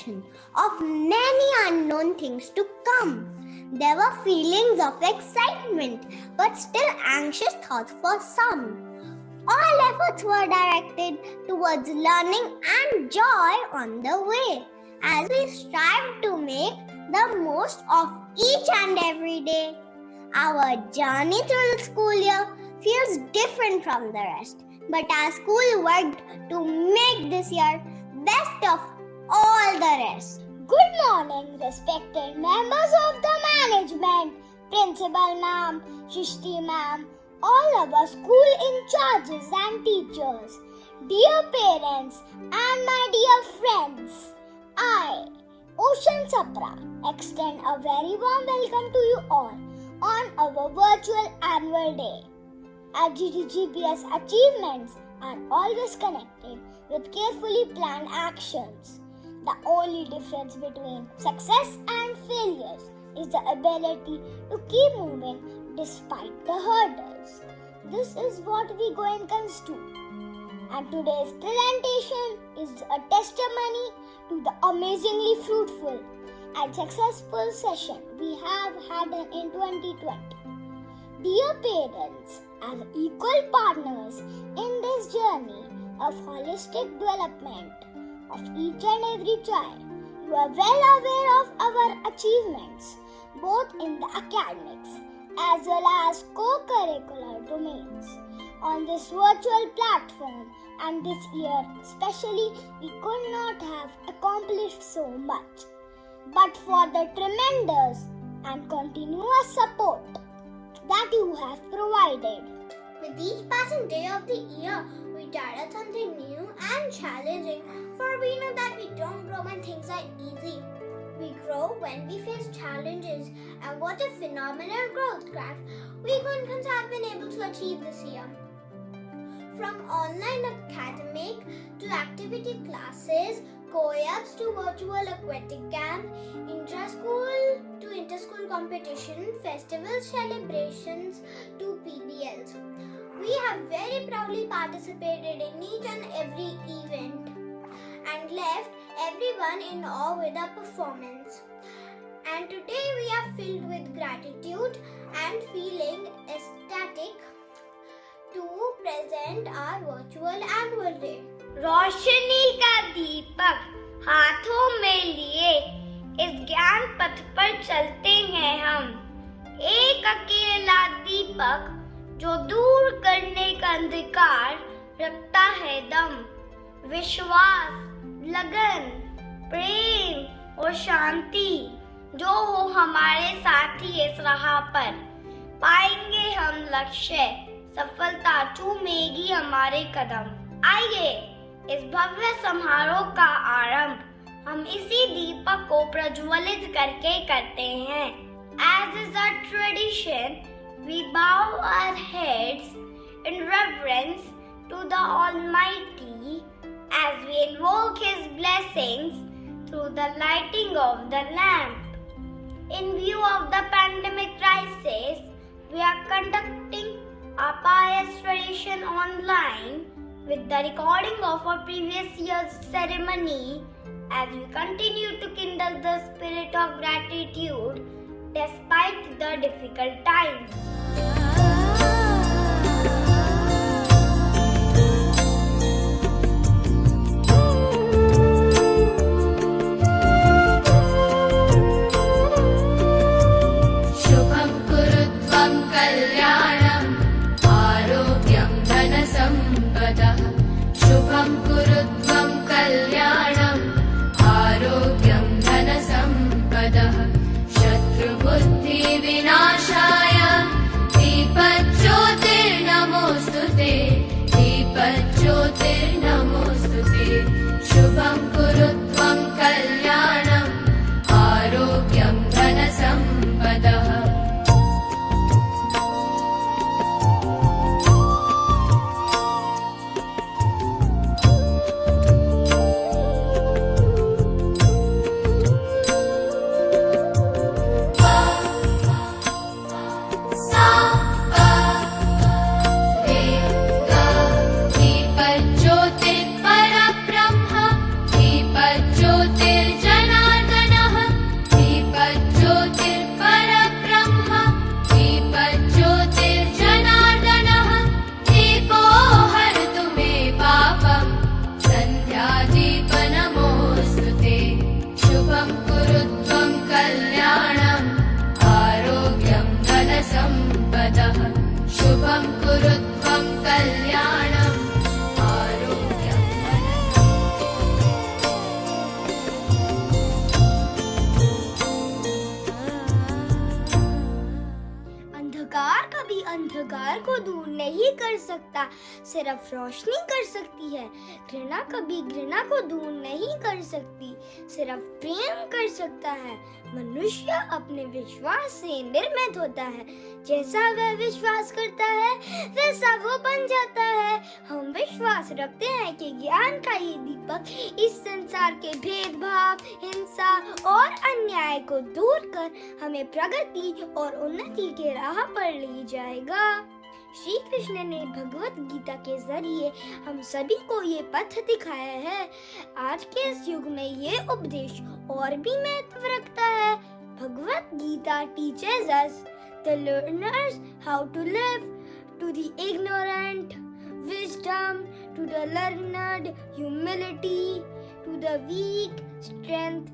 anticipation of many unknown things to come. There were feelings of excitement, but still anxious thoughts for some. All efforts were directed towards learning and joy on the way, as we strive to make the most of each and every day. Our journey through the school year feels different from the rest, but our school worked to make this year best of all the rest. Good morning, respected members of the management, Principal Ma'am, Shishti Ma'am, all our school in charges and teachers, dear parents and my dear friends. I, Ocean Sapra, extend a very warm welcome to you all on our virtual annual day. Our GTGPS achievements are always connected with carefully planned actions. The only difference between success and failures is the ability to keep moving despite the hurdles. This is what we GOENKAs do. And today's presentation is a testimony to the amazingly fruitful and successful session we have had in 2020. Dear parents, as equal partners in this journey of holistic development of each and every child, you are well aware of our achievements, both in the academics as well as co-curricular domains. On this virtual platform and this year especially, we could not have accomplished so much, but for the tremendous and continuous support that you have provided. With each passing day of the year, we try something new and challenging, for we know that we don't grow when things are easy. We grow when we face challenges, and what a phenomenal growth graph we GOENKAs have been able to achieve this year. From online academic to activity classes, co-ops to virtual aquatic camp, intra-school to inter-school competition, festival celebrations to PBLs. We have very proudly participated in each and every event and left everyone in awe with our performance. And today we are filled with gratitude and feeling ecstatic to present our virtual annual day. रोशनी का दीपक हाथों में लिए इस ज्ञान पथ पर चलते हैं हम। एक अकेला दीपक जो दूर करने का अंधकार रखता है दम। विश्वास, लगन, प्रेम और शांति जो हो हमारे साथी इस राह पर, पाएंगे हम लक्ष्य, सफलता चूमेगी हमारे कदम। आइए इस भव्य समारोह का आरंभ हम इसी दीपक को प्रज्वलित करके करते हैं। As is our tradition, we bow our heads in reverence to the Almighty as we invoke His blessings through the lighting of the lamp. In view of the pandemic crisis, we are conducting our pious tradition online with the recording of our previous year's ceremony as we continue to kindle the spirit of gratitude despite the difficult times. अंधकार को दूर नहीं कर सकता, सिर्फ रोशनी कर सकती है। घृणा कभी घृणा को दूर नहीं कर सकती, सिर्फ प्रेम कर सकता है। मनुष्य अपने विश्वास से निर्मित होता है, जैसा वह विश्वास करता है वैसा वो बन जाता है। हम विश्वास रखते हैं कि ज्ञान का ये दीपक इस संसार के भेदभाव, हिंसा और अन्याय को दूर कर हमें प्रगति और उन्नति के राह पर ले जाएगा। श्री कृष्ण ने भगवत गीता के जरिए हम सभी को ये पथ दिखाया है। आज के इस युग में ये उपदेश और भी महत्व रखता है। Bhagavad Gita teaches us the learners how to live, to the ignorant wisdom, to the learned humility, to the weak strength,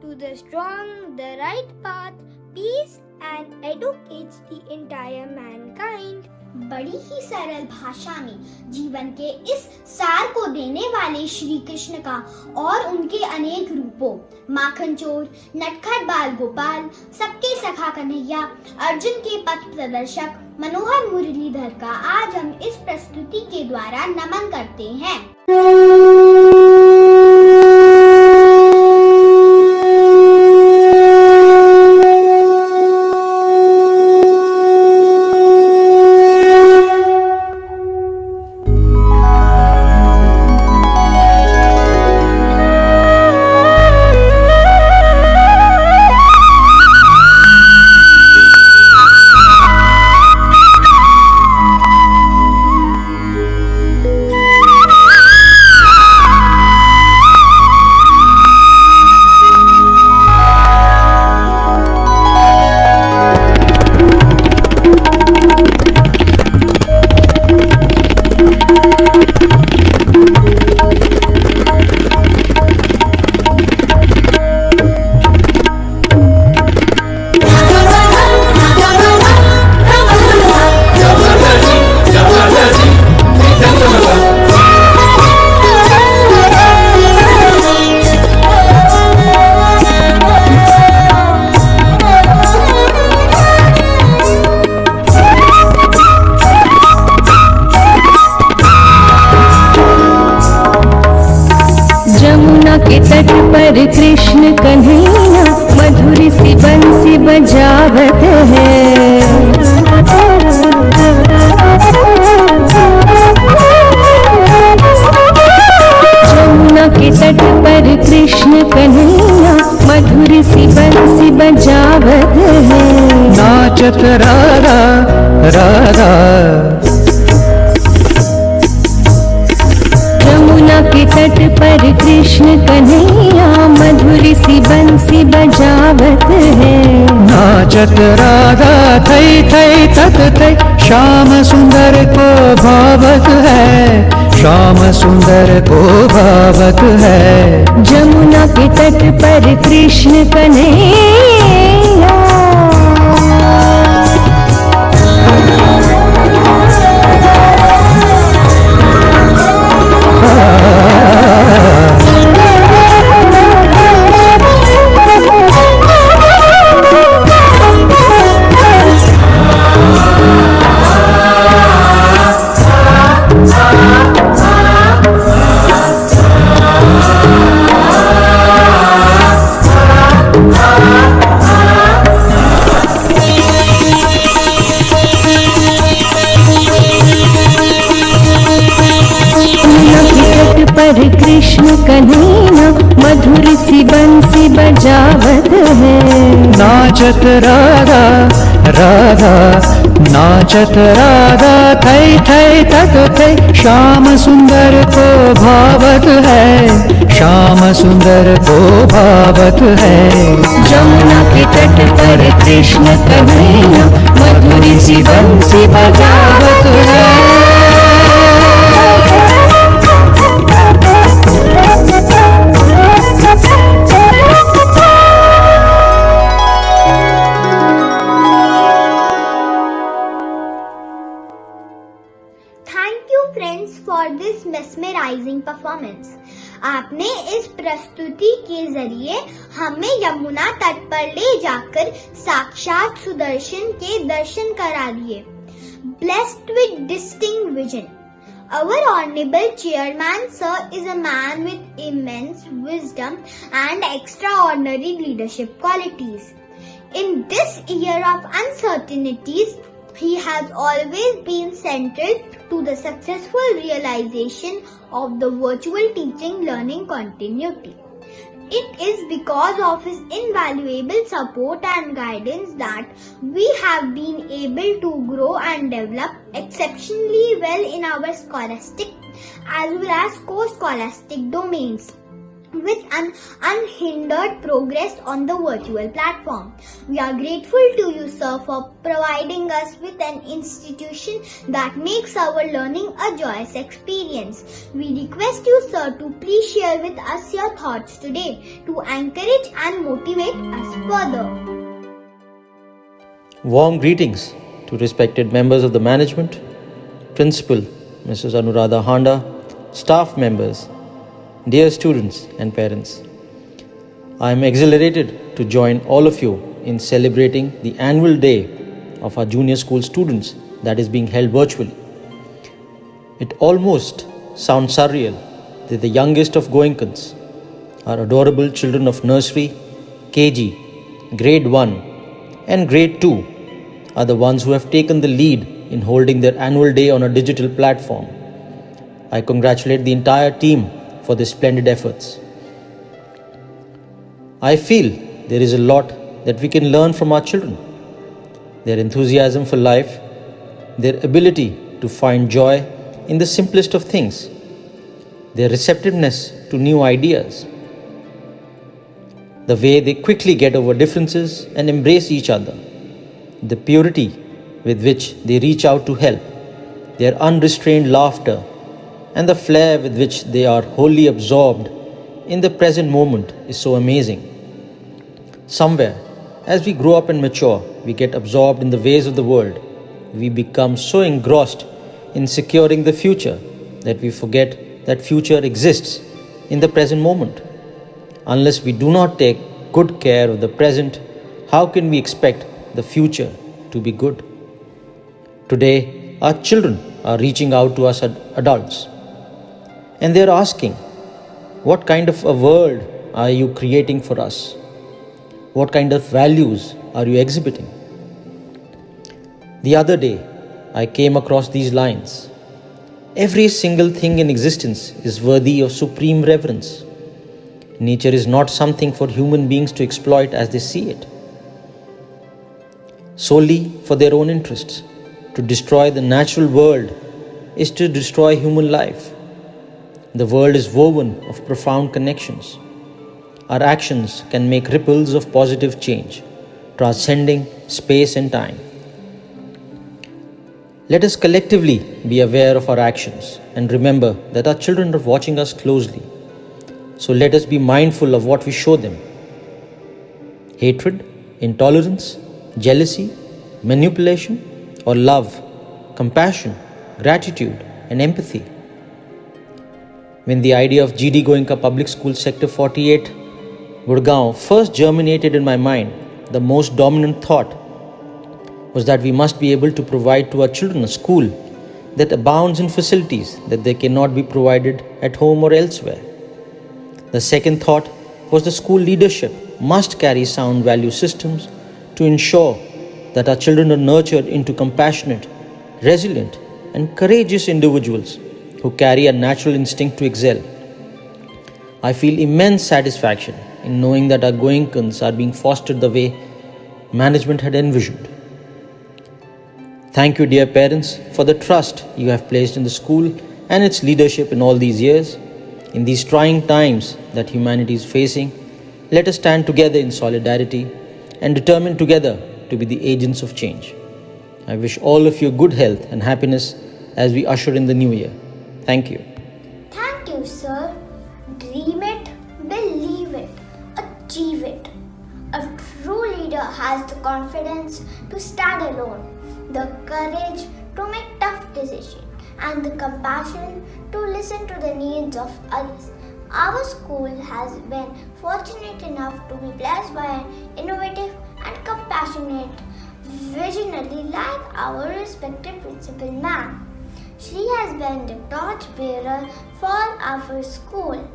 to the strong the right path, peace and educates the entire mankind. बड़ी ही सरल भाषा में जीवन के इस सार को देने वाले श्री कृष्ण का और उनके अनेक रूपों, माखन चोर, नटखट बाल गोपाल, सबके सखा कन्हैया, अर्जुन के पथ प्रदर्शक, मनोहर मुरलीधर का आज हम इस प्रस्तुति के द्वारा नमन करते हैं। पर कृष्ण कन्हैया मधुर सी बंसी बजावत है। जमुना के तट पर कृष्ण कन्हैया मधुर सी बंसी बजावत है। नाचत राधा राधा यमुना के तट पर कृष्ण कन्हैया मधुर सी बंसी बजावत है। नाचत राधा थई थई तक थई श्याम सुंदर को भावत है, श्याम सुंदर को भावत है। जमुना के तट पर कृष्ण कन्हैया कृष्ण कन्हैया मधुर सी बंसी बजावत है। नाचत राधा राधा नाचत राधा थई थई तक थई श्याम सुंदर को भावत है, श्याम सुंदर को भावत है। जमुना के तट पर कृष्ण कन्हैया मधुर सी बंसी बजावत है। Thank you friends for this mesmerizing performance. आपने इस प्रस्तुति के जरिए हमें यमुना तट पर ले जाकर साक्षात सुदर्शन के दर्शन करा दिए। blessed with distinct vision. Our Honorable Chairman Sir is a man with immense wisdom and extraordinary leadership qualities. In this year of uncertainties, he has always been central to the successful realization of the virtual teaching learning continuity. It is because of his invaluable support and guidance that we have been able to grow and develop exceptionally well in our scholastic as well as co-scholastic domains, with an unhindered progress on the virtual platform. We are grateful to you, sir, for providing us with an institution that makes our learning a joyous experience. We request you, sir, to please share with us your thoughts today to encourage and motivate us further. Warm greetings to respected members of the management, Principal Mrs. Anuradha Handa, staff members, dear students and parents. I am exhilarated to join all of you in celebrating the annual day of our junior school students that is being held virtually. It almost sounds surreal that the youngest of GOENKAs, our adorable children of nursery, KG, grade 1 and grade 2 are the ones who have taken the lead in holding their annual day on a digital platform. I congratulate the entire team for their splendid efforts. I feel there is a lot that we can learn from our children. Their enthusiasm for life, their ability to find joy in the simplest of things, their receptiveness to new ideas, the way they quickly get over differences and embrace each other, the purity with which they reach out to help, their unrestrained laughter, and the flair with which they are wholly absorbed in the present moment is so amazing. Somewhere, as we grow up and mature, we get absorbed in the ways of the world. We become so engrossed in securing the future that we forget that future exists in the present moment. Unless we do not take good care of the present, how can we expect the future to be good? Today, our children are reaching out to us adults, and they are asking, what kind of a world are you creating for us? What kind of values are you exhibiting? The other day, I came across these lines. Every single thing in existence is worthy of supreme reverence. Nature is not something for human beings to exploit as they see it, solely for their own interests. To destroy the natural world is to destroy human life. The world is woven of profound connections. Our actions can make ripples of positive change, transcending space and time. Let us collectively be aware of our actions and remember that our children are watching us closely. So let us be mindful of what we show them. Hatred, intolerance, jealousy, manipulation, or love, compassion, gratitude, and empathy. When the idea of GD GOENKA Public School Sector 48, Gurgaon first germinated in my mind, the most dominant thought was that we must be able to provide to our children a school that abounds in facilities that they cannot be provided at home or elsewhere. The second thought was the school leadership must carry sound value systems to ensure that our children are nurtured into compassionate, resilient, and courageous individuals who carry a natural instinct to excel. I feel immense satisfaction in knowing that our GOENKAs are being fostered the way management had envisioned. Thank you, dear parents, for the trust you have placed in the school and its leadership in all these years. In these trying times that humanity is facing, let us stand together in solidarity and determine together to be the agents of change. I wish all of you good health and happiness as we usher in the new year. Thank you. Thank you, sir. Dream it, believe it, achieve it. A true leader has the confidence to stand alone, the courage to make tough decisions, and the compassion to listen to the needs of others. Our school has been fortunate enough to be blessed by an innovative and compassionate visionary like our respected principal ma'am. She has been the torchbearer for our school,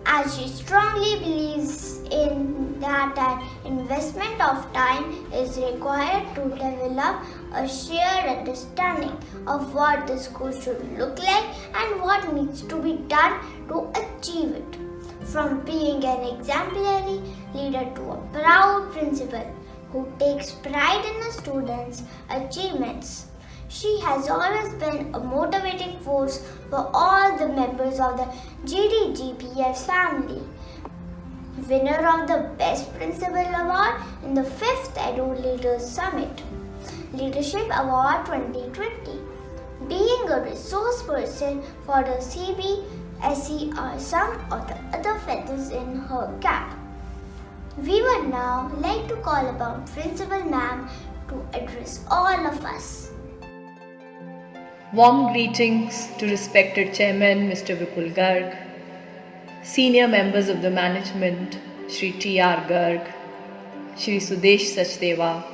as she strongly believes in that an investment of time is required to develop a shared understanding of what the school should look like and what needs to be done to achieve it. From being an exemplary leader to a proud principal who takes pride in the students' achievements, she has always been a motivating force for all the members of the GDGPS family. Winner of the Best Principal Award in the 5th Edu Leaders Summit, Leadership Award 2020, being a resource person for the CBSE are some of the other feathers in her cap. We would now like to call upon Principal Ma'am to address all of us. Warm greetings to respected Chairman Mr. Vipul Garg, senior members of the management Shri T.R. Garg, Shri Sudesh Sachdeva,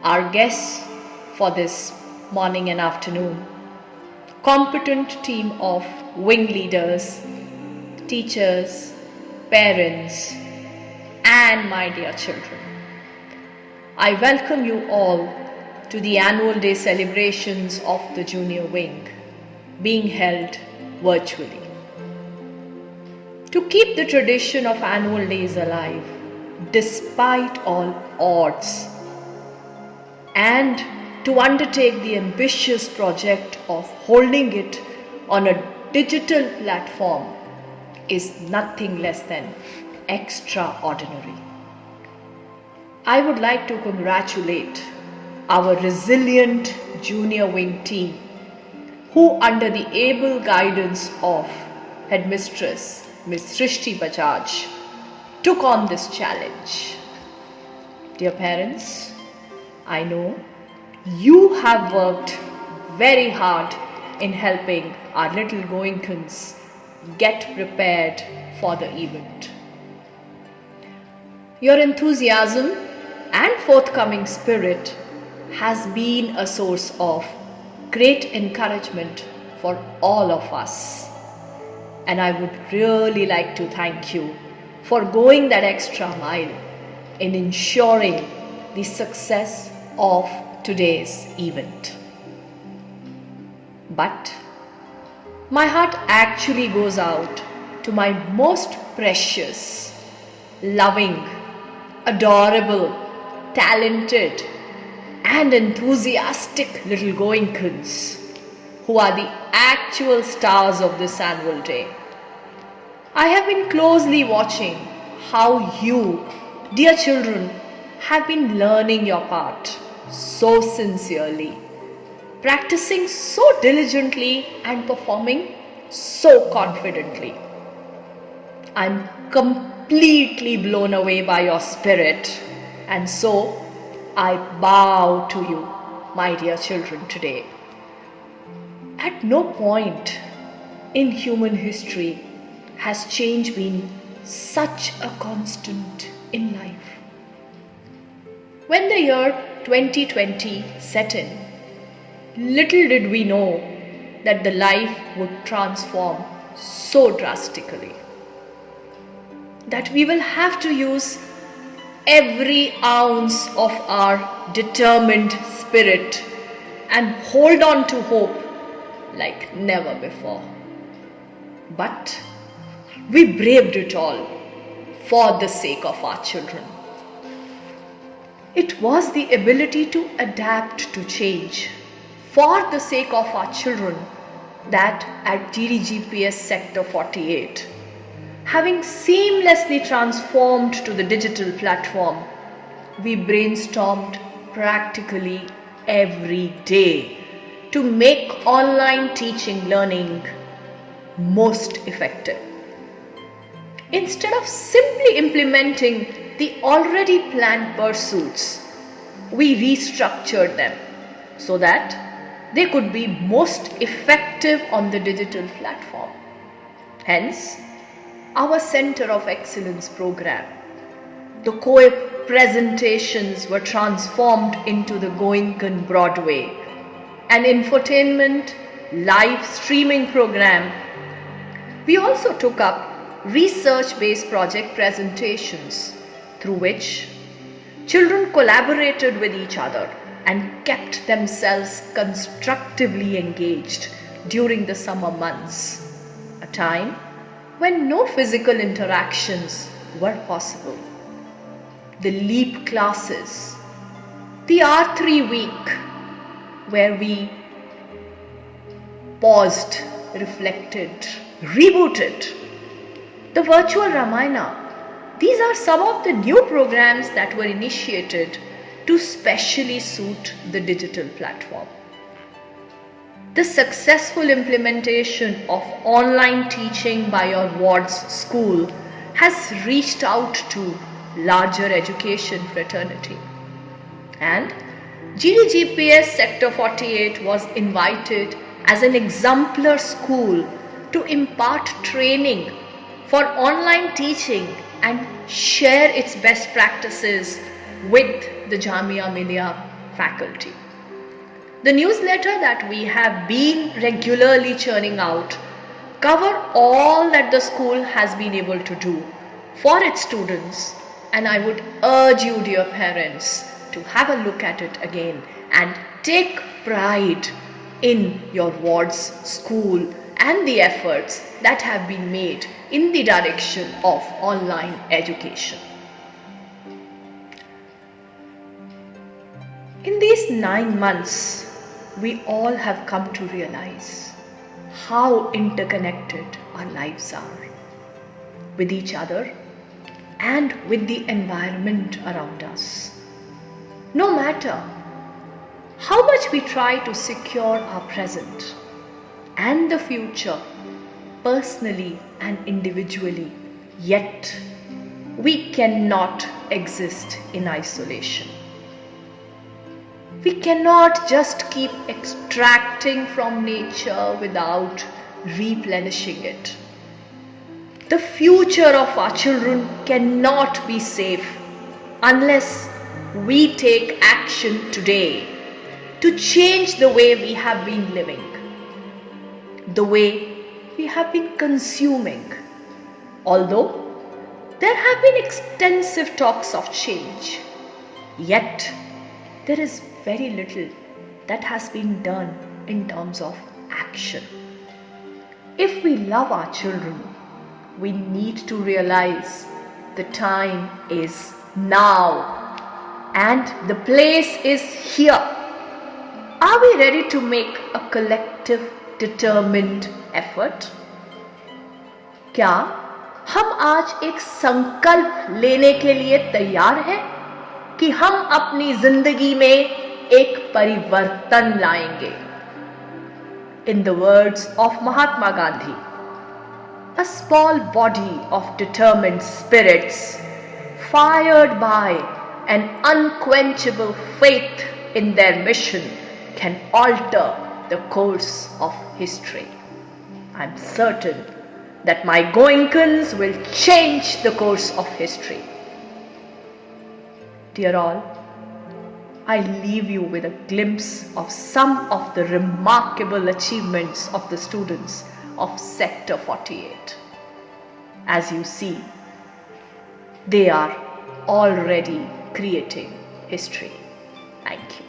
our guests for this morning and afternoon, competent team of wing leaders, teachers, parents, and my dear children. I welcome you all to the annual day celebrations of the Junior Wing, being held virtually. To keep the tradition of annual days alive, despite all odds, and to undertake the ambitious project of holding it on a digital platform is nothing less than extraordinary. I would like to congratulate our resilient Junior Wing team, who under the able guidance of Headmistress Ms. Srishti Bajaj took on this challenge. Dear parents, I know you have worked very hard in helping our little Goenkans get prepared for the event. Your enthusiasm and forthcoming spirit has been a source of great encouragement for all of us. And I would really like to thank you for going that extra mile in ensuring the success of today's event. But my heart actually goes out to my most precious, loving, adorable, talented, and enthusiastic little Goenkans, who are the actual stars of this annual day. I have been closely watching how you, dear children, have been learning your part so sincerely, practicing so diligently and performing so confidently. I'm completely blown away by your spirit, and so I bow to you, my dear children, today. At no point in human history has change been such a constant in life. When the year 2020 set in, little did we know that the life would transform so drastically, that we will have to use every ounce of our determined spirit and hold on to hope like never before. But we braved it all for the sake of our children. It was the ability to adapt to change for the sake of our children that at GDGPS Sector 48, having seamlessly transformed to the digital platform, we brainstormed practically every day to make online teaching learning most effective. Instead of simply implementing the already planned pursuits, we restructured them so that they could be most effective on the digital platform. Hence, our Center of Excellence program, The co-presentations were transformed into the GOENKA Broadway, an infotainment live streaming program. We also took up research-based project presentations through which children collaborated with each other and kept themselves constructively engaged during the summer months, a time when no physical interactions were possible. The LEAP classes, the R3 week, where we paused, reflected, rebooted, the virtual Ramayana. These are some of the new programs that were initiated to specially suit the digital platform. The successful implementation of online teaching by your ward's school has reached out to larger education fraternity. And GDGPS Sector 48 was invited as an exemplar school to impart training for online teaching and share its best practices with the Jamia Millia faculty. The newsletter that we have been regularly churning out cover all that the school has been able to do for its students, and I would urge you, dear parents, to have a look at it again and take pride in your ward's school and the efforts that have been made in the direction of online education. In these 9 months, we all have come to realize how interconnected our lives are with each other and with the environment around us. No matter how much we try to secure our present and the future personally and individually, yet we cannot exist in isolation. We cannot just keep extracting from nature without replenishing it. The future of our children cannot be safe unless we take action today to change the way we have been living, the way we have been consuming. Although there have been extensive talks of change, yet there is very little that has been done in terms of action. If we love our children, we need to realize the time is now and the place is here. Are we ready to make a collective, determined effort? क्या हम आज एक संकल्प लेने के लिए तैयार हैं कि हम अपनी जिंदगी में एक परिवर्तन लाएंगे? In the words of Mahatma Gandhi, a small body of determined spirits, fired by an unquenchable faith in their mission, can alter the course of history. I'm certain that my Goenkans will change the course of history. Dear all, I leave you with a glimpse of some of the remarkable achievements of the students of Sector 48. As you see, they are already creating history. Thank you.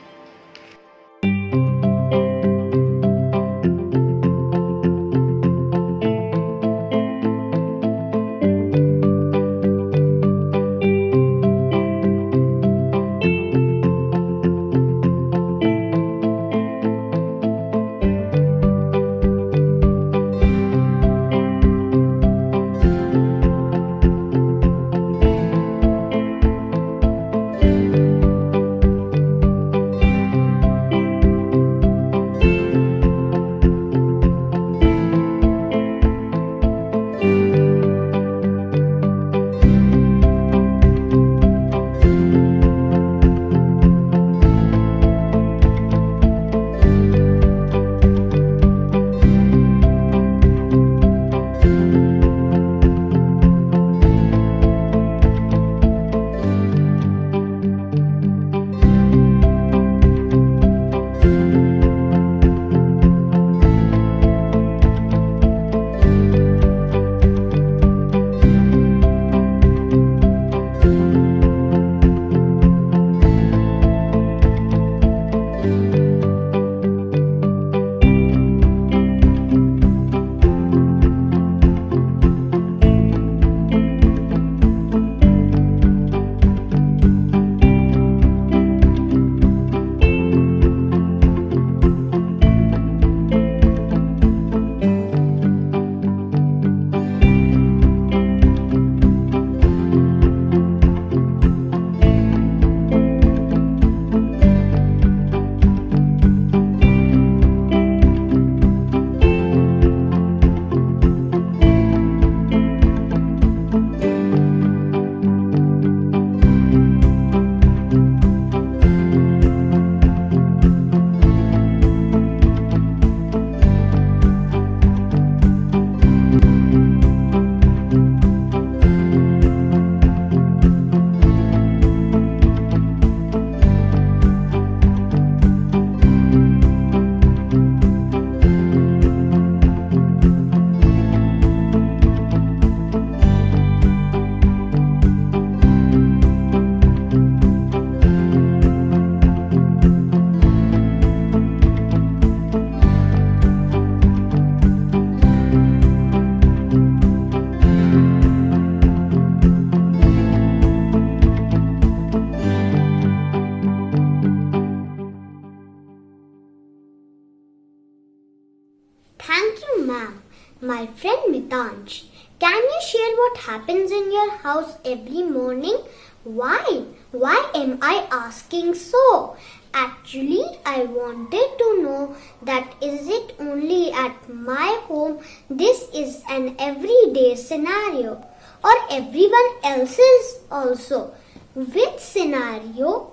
My friend Mitansh, can you share what happens in your house every morning? Why? Why am I asking so? Actually, I wanted to know that is it only at my home this is an everyday scenario or everyone else's also? Which scenario?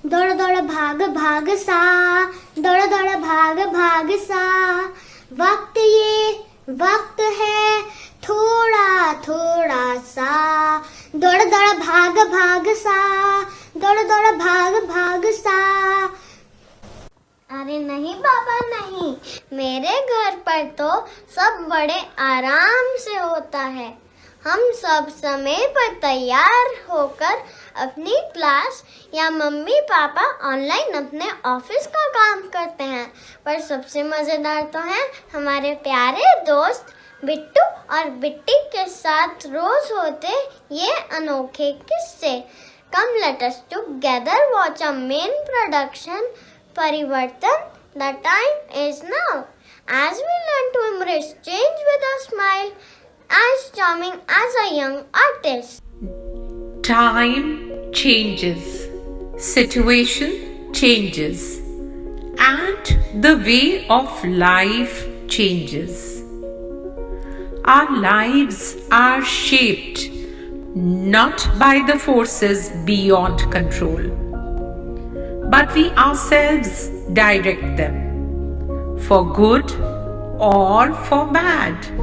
दौड़ दौड़ भाग भाग सा, दौड़ दौड़ भाग भाग सा, वक्त है थोड़ा थोड़ा सा, दौड़ दौड़ भाग भाग सा, दौड़ दौड़ भाग भाग सा। अरे नहीं बाबा नहीं, मेरे घर पर तो सब बड़े आराम से होता है। हम सब समय पर तैयार होकर अपनी क्लास या मम्मी पापा ऑनलाइन अपने ऑफिस का काम करते हैं। पर सबसे मजेदार तो है हमारे प्यारे दोस्त बिट्टू और बिट्टी के साथ रोज होते ये अनोखे किस्से। Come let us together watch a main production, Parivartan. The time is now. As we learn to embrace change with a smile, as charming as a young artist. Time changes, situation changes, and the way of life changes. Our lives are shaped not by the forces beyond control, but we ourselves direct them, for good or for bad.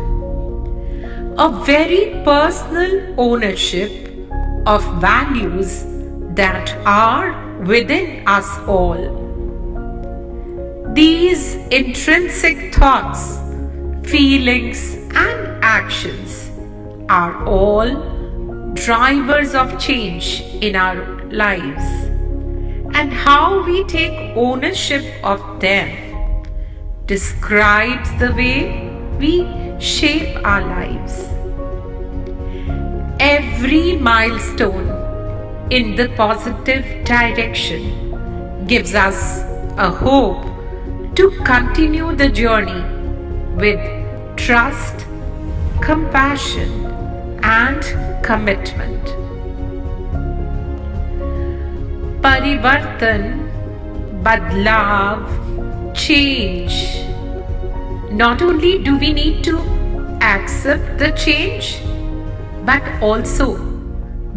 A very personal ownership of values that are within us all. These intrinsic thoughts, feelings, and actions are all drivers of change in our lives, and how we take ownership of them describes the way we shape our lives. Every milestone in the positive direction gives us a hope to continue the journey with trust, compassion, and commitment. Parivartan, badlav, change. Not only do we need to accept the change, but also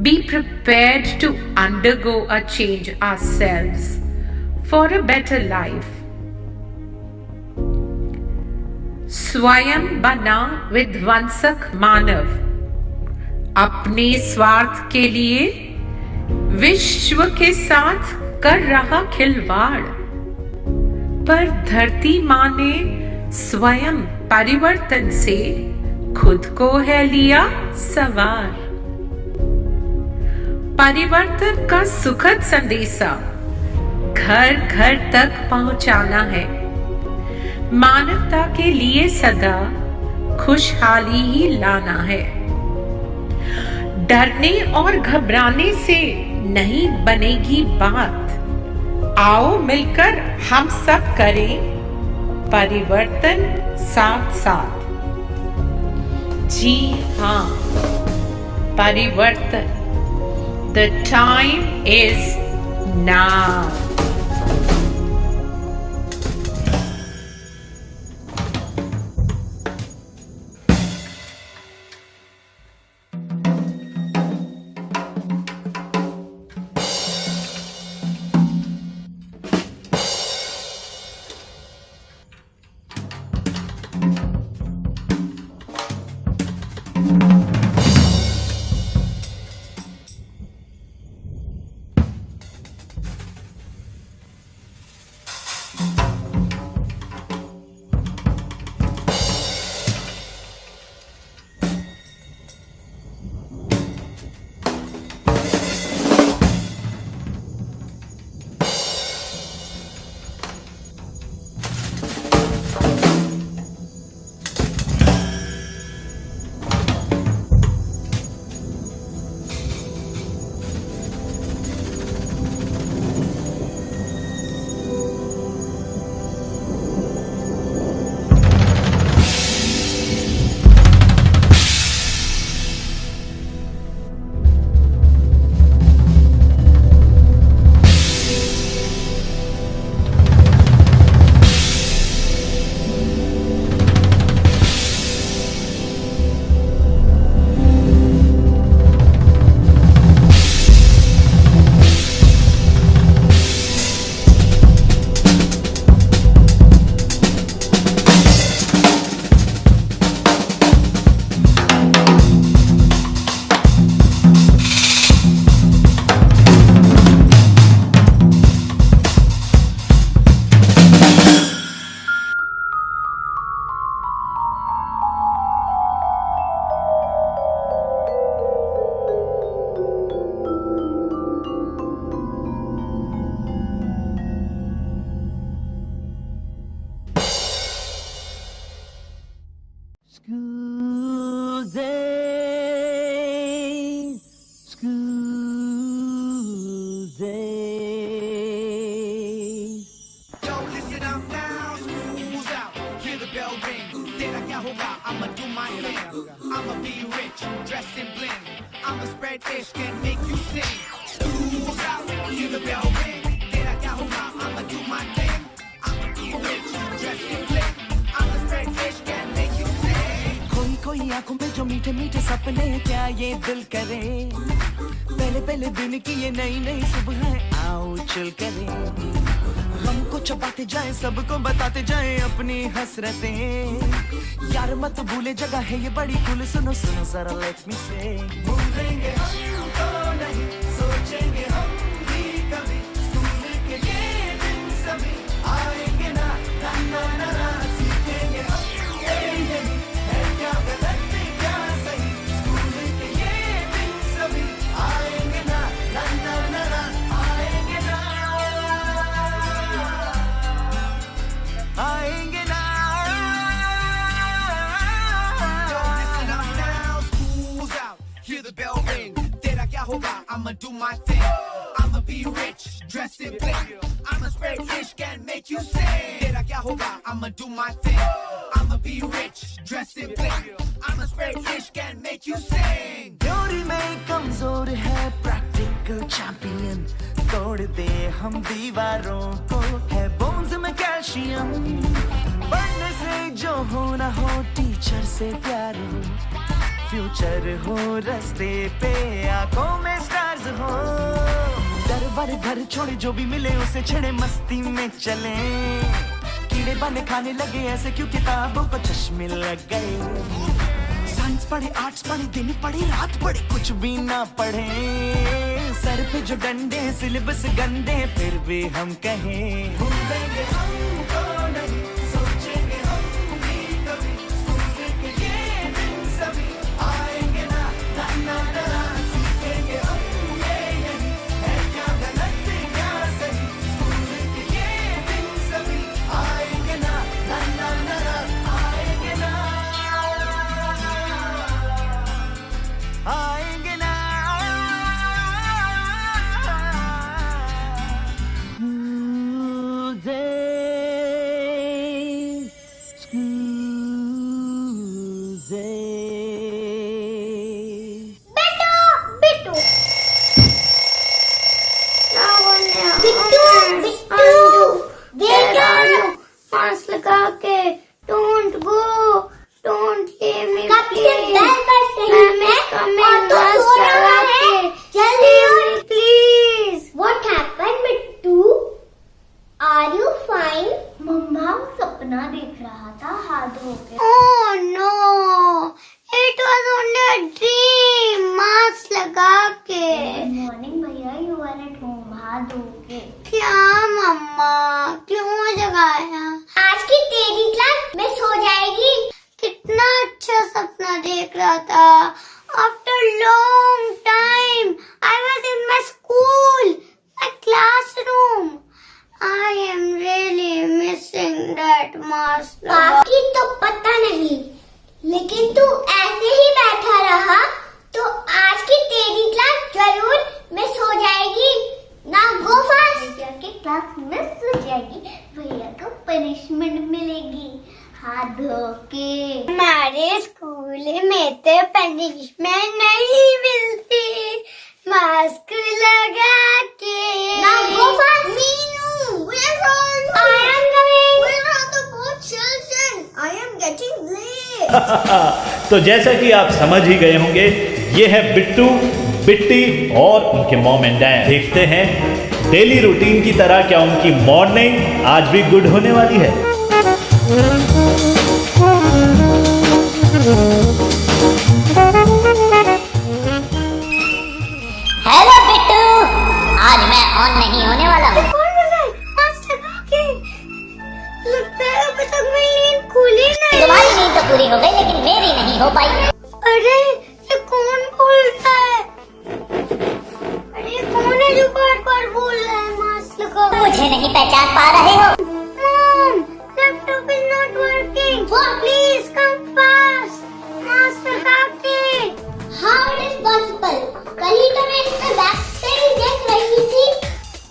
be prepared to undergo a change ourselves for a better life. स्वयं बना विध्वंसक मानव अपने स्वार्थ के लिए विश्व के साथ कर रहा खिलवाड़, पर धरती माँ ने स्वयं परिवर्तन से खुद को है लिया सवार। परिवर्तन का सुखद संदेशा घर घर तक पहुंचाना है। मानवता के लिए सदा खुशहाली ही लाना है। डरने और घबराने से नहीं बनेगी बात। आओ मिलकर हम सब करें परिवर्तन साथ साथ। जी हाँ, परिवर्तन। The time is now. be rich, dressed in bling. I'ma spread ish and make you sing. School's out, hear the bell ring. Tera kya hoga, I'ma do my thing. I'ma be rich, dressed in bling. I'ma spread ish and make you sing. कोई कोई आंखों पे जो मीठे मीठे सपने क्या ये दिल करे, पहले पहले दिन की ये नई नई सुबह आओ चल करे, हमको चबाते जाए सबको बताते जाए अपनी हसरतें, यार मत भूले जगह है ये बड़ी कुल, सुनो सुनो जरा लेट मी से, भूलेंगे हम तो नहीं सोचेंगे हम भी कभी, स्कूल के ये दिन सभी आएंगे ना ना ना ना ना, सीखेंगे हम ये नहीं है क्या गलत क्या सही, स्कूल के ये दिन सभी आएंगे ना ना ना ना ना, आएंगे ना आएंगे ना। Yo, listen up now, school's out, hear the bell ring. Tera kya hoga, I'ma do my thing. I'ma be rich, dressed in bling. I'ma spread ish and make you sing. Tera kya hoga, I'ma do my thing. I'ma be rich, dressed in bling. I'ma spread ish and make you sing. Theory में कमजोर है practical champion, तोड़ दे हम दीवारों को, है bones में calcium, पढ़ने से जो हो ना हो टीचर से प्यार हो, फ्यूचर हो रास्ते पे आंखों में स्टार्स हो, डर वर घर छोड़े जो भी मिले उसे छेड़े मस्ती में चले, कीड़े बाने खाने लगे ऐसे क्यों किताबों को चश्मे लग गए, साइंस पढ़े आर्ट्स पढ़े दिन पढ़े रात पढ़े कुछ भी ना पढ़े, सर पे जो डंडे सिलेबस गंदे फिर भी हम कहें, भूलेंगे हमको नहीं सोचेंगे हम भी कभी, स्कूल के ये दिन सभी आएंगे ना ना ना ना, सीखेंगे हम ये नहीं है क्या गलत क्या सही, स्कूल के ये दिन सभी आएंगे ना ना ना ना, आएंगे ना आएंगे ना। मास्क लगा के don't go don't leave me please, मैं कमिंग मास्क लगा के जल्दी please. What happened, Bittu? Are you fine? मम्मा सपना देख रहा था हाथ धो के। Oh no! It was only a dream. Mask लगा के। गुड मॉर्निंग भैया, यू आर एट होम हाथ धो के। क्या मम्मा? क्यों जगाया? आज की तेरी क्लास मिस हो जाएगी। कितना अच्छा सपना देख रहा था। After long time, I was in my school, my classroom. I am really missing that mask. बाकी तो पता नहीं, लेकिन तू ऐसे ही बैठा रहा तो आज की तेरी क्लास जरूर मिस हो जाएगी। ना गो फास्ट। भैया की क्लास मिस हो जाएगी, भैया को पनिशमेंट मिलेगी हाथ धो के। हमारे स्कूल में तो पनिशमेंट नहीं मिलती, मास्क लगा के। Now go fast. Meenu, where are you? I am coming. Where are the both children? I am getting late. तो जैसा कि आप समझ ही गए होंगे, ये है बिट्टू, बिट्टी और उनके मॉम एंड डैड। देखते हैं डेली रूटीन की तरह क्या उनकी मॉर्निंग आज भी गुड होने वाली है। हेलो बिट्टू, आज मैं ऑन नहीं होने वाला हूँ। लगता है अभी तक मेरी नींद खुली नहीं। तुम्हारी नींद तो पूरी हो गई लेकिन मेरी नहीं हो पाई। अरे ये कौन बोलता है? अरे कौन है जो बार बार बोल रहा है मास्क लगाओ? मुझे नहीं पहचान पा रहे हो? Mom, laptop is not working. Please come fast. Mask लगा के। How it is possible? कल ही तो मैं इसका बैक से ही देख रही थी।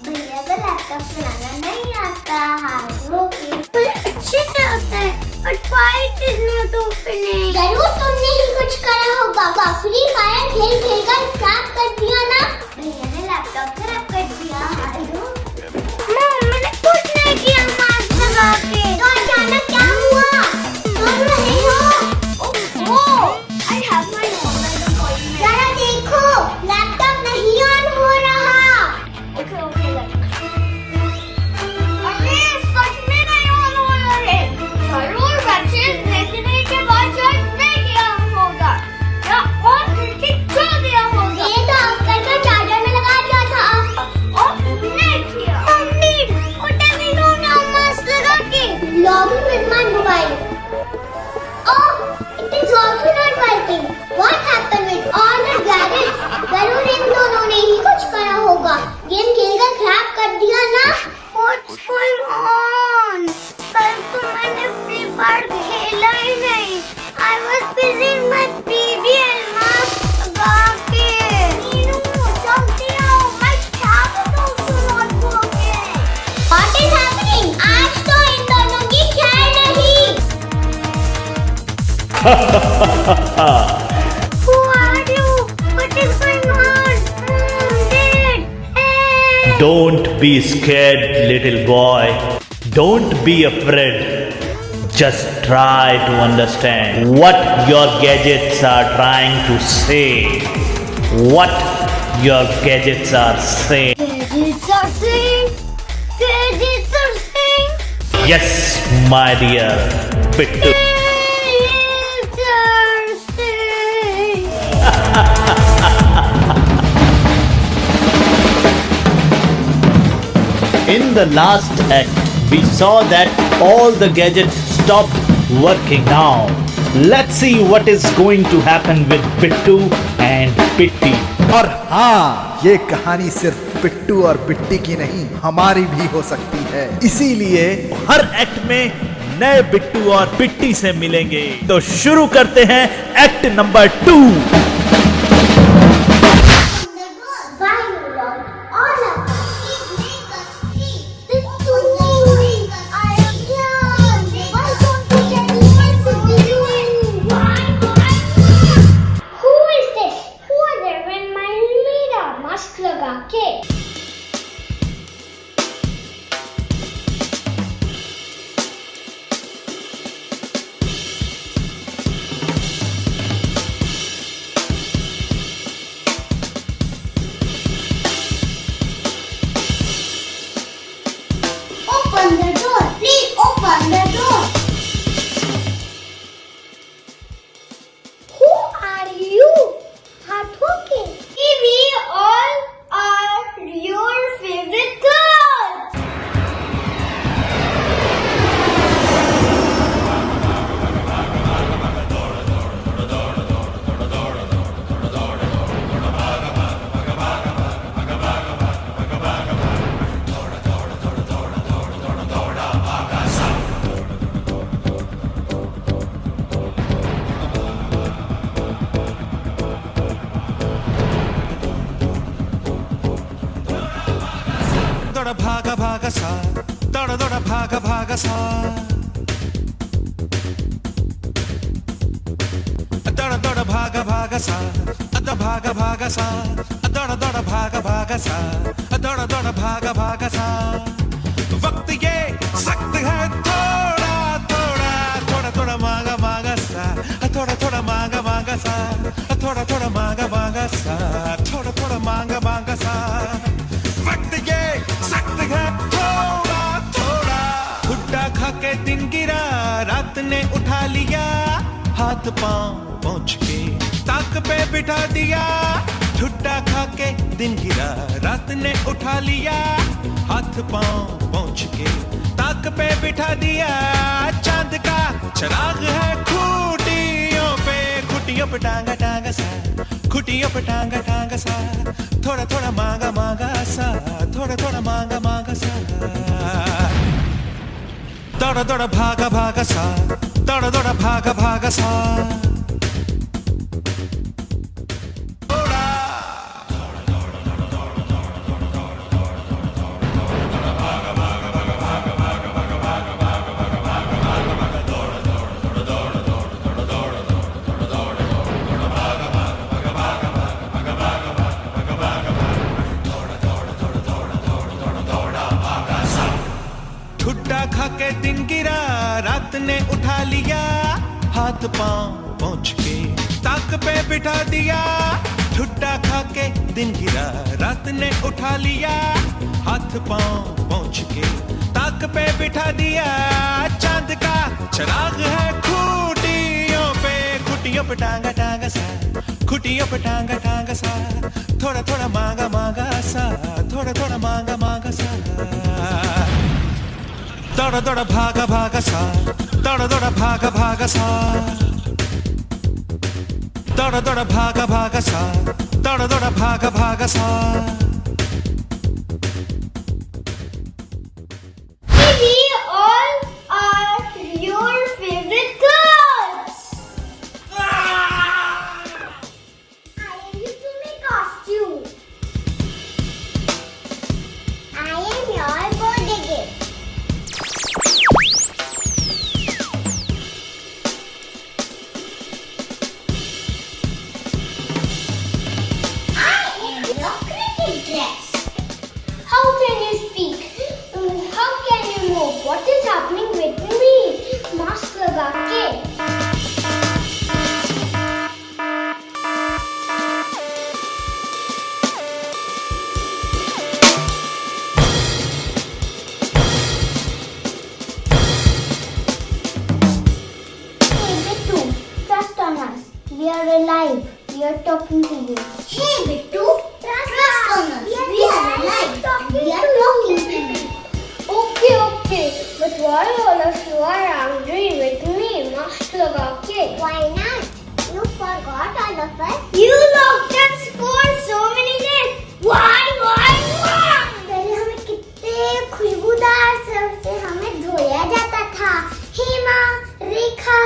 भैया को लैपटॉप चलाना नहीं आता, हाथ धो के। मुझे अच्छे से आता है, but why it is not opening? जरूर तुमने ही कुछ करा होगा? फ्री फायर खेल खेल कर खराब कर दिया ना? भैया ने लैपटॉप खराब कर दिया। मैंने कुछ नहीं किया मास्क लगा के। तो अचानक क्या हुआ? सुन रहे हो? ओह, I have my mobile appointment. जरा देखो, लैपटॉप नहीं ऑन हो रहा। ओके अरे सच में नहीं ऑन हो रहा है। जरूर वैक्सीन देखने के बाद चार्ज नहीं किया होगा या और खिड़की खोल दिया होगा। ये तो ऑफ करके चार्जर में लगा दिया था। ऑफ नहीं किया। Logging with my mobile. Oh, it is also not working. What happened with all the gadgets? जरूर इन दोनों ने ही कुछ करा होगा। गेम खेलकर खराब कर दिया ना? What's going on? कल तो मैंने फ्री फायर खेला ही नहीं। I was busy in my PBL mask लगा के। नीनू, जल्दी आओ, my tablet also not working. What is happening? आज तो इन दोनों की खैर नहीं। Who are you? What is going on? Dad, hey. Don't be scared, little boy. Don't be afraid. Just try to understand what your gadgets are trying to say. What your gadgets are saying. Gadgets are saying. Gadgets are saying. Yes, my dear Bittu. Gadgets are saying. In the last act, we saw that all the gadgets stopped working now. Let's see what is going to happen with Bittu and Pitti. और हाँ, ये कहानी सिर्फ पिट्टू और पिट्टी की नहीं, हमारी भी हो सकती है। इसीलिए हर एक्ट में नए बिट्टू और पिट्टी से मिलेंगे। तो शुरू करते हैं act number 2। Why you love all of us? Make us free. This too. I am young. Why don't you get listen to you? Why? Who is this? Who are there when my मेरा mask लगा के? Open the door. Please open the door. Who are you? हाथों के। We all are your favorite girls. दौड़ भागा भागा सा, दौड़ दौड़ भागा भागा सा, दौड़ दौड़ भागा भागा सा, भागा भागा सा, दौड़ दौड़ भागा भागा सा, दौड़ दौड़ भागा भागा सा। वक्त ये सख्त है, थोड़ा थोड़ा थोड़ा थोड़ा मांगा मांगा सा, थोड़ा थोड़ा मांगा मांगा सा, थोड़ा थोड़ा मांगा मांगा सा, थोड़ा थोड़ा मांगा मांगा सा। वक्त ये सख्त है, थोड़ा थोड़ा। भुट्टा खा के दिन गिरा, रात ने उठा लिया, हाथ पांव पहुंच के ताक पे बिठा दिया। भुट्टा खा के दिन गिरा, रात ने उठा लिया, हाथ पांव पहुंच के ताक पे बिठा दिया। चांद का चिराग है खूटियों पे टांगा टांगा सा, खुटियों पे टांगा टांगा सा। थोड़ा थोड़ा मांगा मांगा सा, थोड़ा थोड़ा मांगा मांगा सा। दौड़ा दौड़ा भागा भागा सा, दौड़ा दौड़ा भागा भागा सा। दिन गिरा रात ने उठा लिया, हाथ पांव पहुंच के ताक पे बिठा दिया। ठुड्डा खा के दिन गिरा रात ने उठा लिया, हाथ पांव पहुंच के ताक पे बिठा दिया। चांद का चिराग है खुटियों पे टांगा टांगा सा, खुटियों पे टांगा टांगा सा। थोड़ा थोड़ा मांगा मांगा सा, थोड़ा थोड़ा मांगा मांगा सा। दौड़ा दौड़ा भागा भागा सा, दौड़ा दौड़ा भागा भागा सा। दौड़ा दौड़ा भागा भागा सा, दौड़ा दौड़ा भागा भागा सा। We all are your favorite girls. I am used to make costume. I am your birthday gift. How can you speak? How can you move? What is happening with me? Mask लगा के. Hey Bittu, trust on us. We are alive. We are talking to you. Hey Bittu, trust on us. We are alive. We are talking to you. Okay. But why all of you are angry with me? Mask लगा के. Why not? You forgot all of us. You locked us for so many days. Why? पहले हमें कितने खुशबूदार Surf से हमें धोया जाता था. हेमा, रेखा,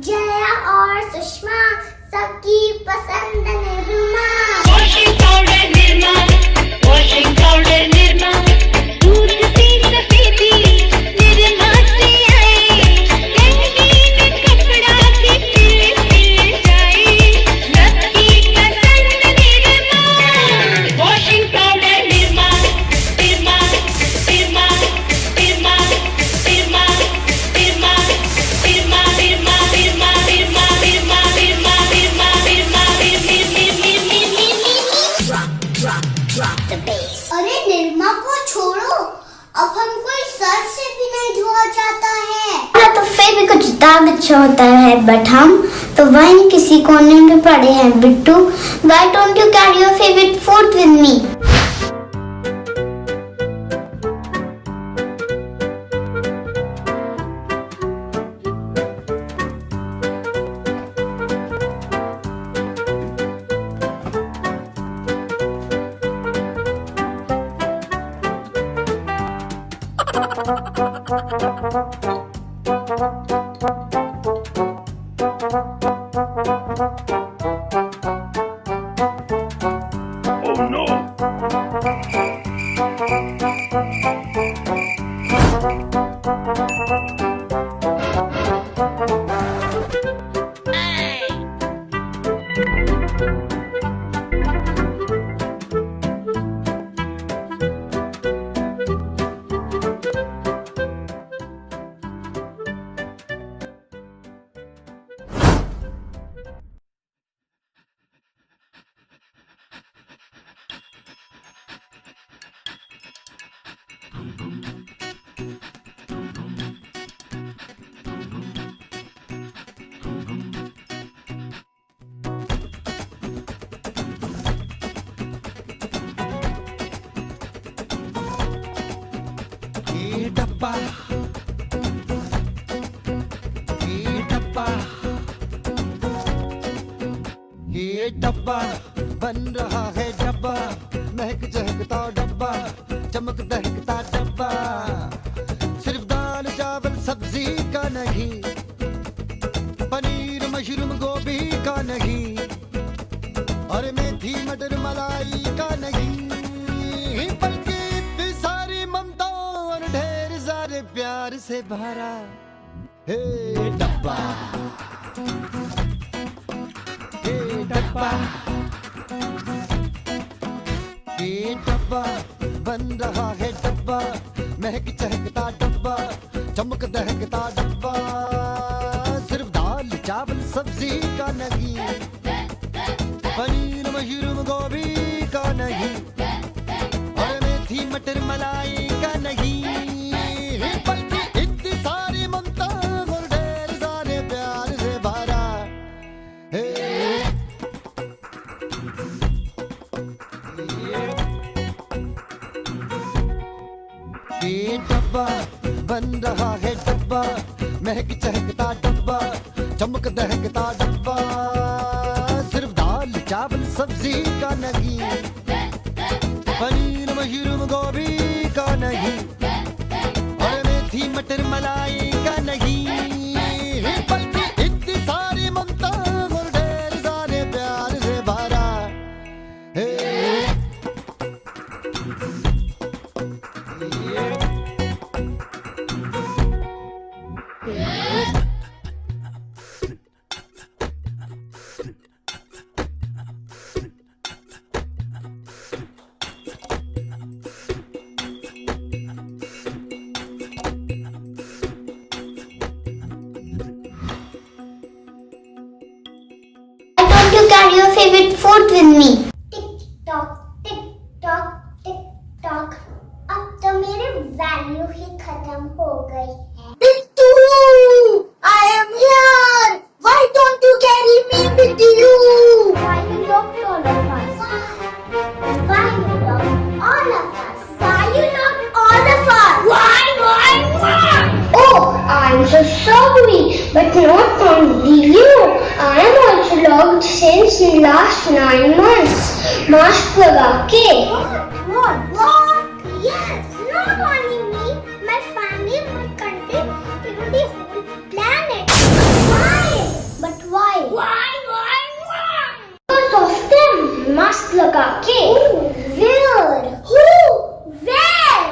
जया और सुषमा सबकी पसंद Nirma. Washing powder Nirma, washing powder Nirma. दूध सी सफेदी निर्मा से आई. रंगीन कपड़ा की सिल जाए. सबकी पसंद निर्मा. Washing powder निर्मा, निर्मा, निर्मा, निर्मा, निर्मा, निर्मा, निर्मा, निर्मा, निर्मा, निर्मा, निर्मा, निर्मा, निर्मा, अरे निर्मा को छोड़ो, अब हमको इस सर्फ से भी नहीं धोया जाता है. तो फिर भी कुछ दाग अच्छा होता है, बट हम तो वहीं किसी कोने में पड़े हैं. Bittu, why don't you carry your favorite food with me? ये डब्बा बन रहा है डब्बा, महक चहकता डब्बा, चमक दहकता डब्बा. सिर्फ दाल चावल सब्जी का नहीं, पनीर मशरूम गोभी का नहीं, और मेथी मटर मलाई का नहीं, बल्कि इतनी सारी ममता और ढेर सारे प्यार से भरा है डब्बा. डब्बा, ये डब्बा बन रहा है डब्बा, महक चहकता डब्बा, चमक दहकता डब्बा, सिर्फ दाल चावल सब्जी का नहीं, पनीर मशरूम गोभी का नहीं, और मेथी मटर मलाई का नहीं, बल्कि इतनी सारी ममता और ढेर सारे प्यार से भरा है। ये डब्बा बन रहा है डब्बा, महक चहकता डब्बा, चमक दहकता डब्बा, सिर्फ दाल चावल सब्जी का नहीं, पनीर मशरूम गोभी का नहीं, और मेथी मटर मलाई का नहीं, बल्कि इतनी सारी ममता और ढेर सारे प्यार से भरा है। Why don't you carry your favorite food with me? Tick tock tick tock, अब तो मेरी वैल्यू ही खत्म हो गई है। Bittu! I am here! Why don't you carry me with you? Why you locked all of us? Why you locked all of us? Why you locked all of us? Why? Oh, I'm so sorry, but not only you. I am also locked since the last 9 months. Mask लगा के. What? Yes, not only me, my family, my country, even the whole planet. Why? But why? Why? Because of them. Mask लगा के. Where? Who? Where?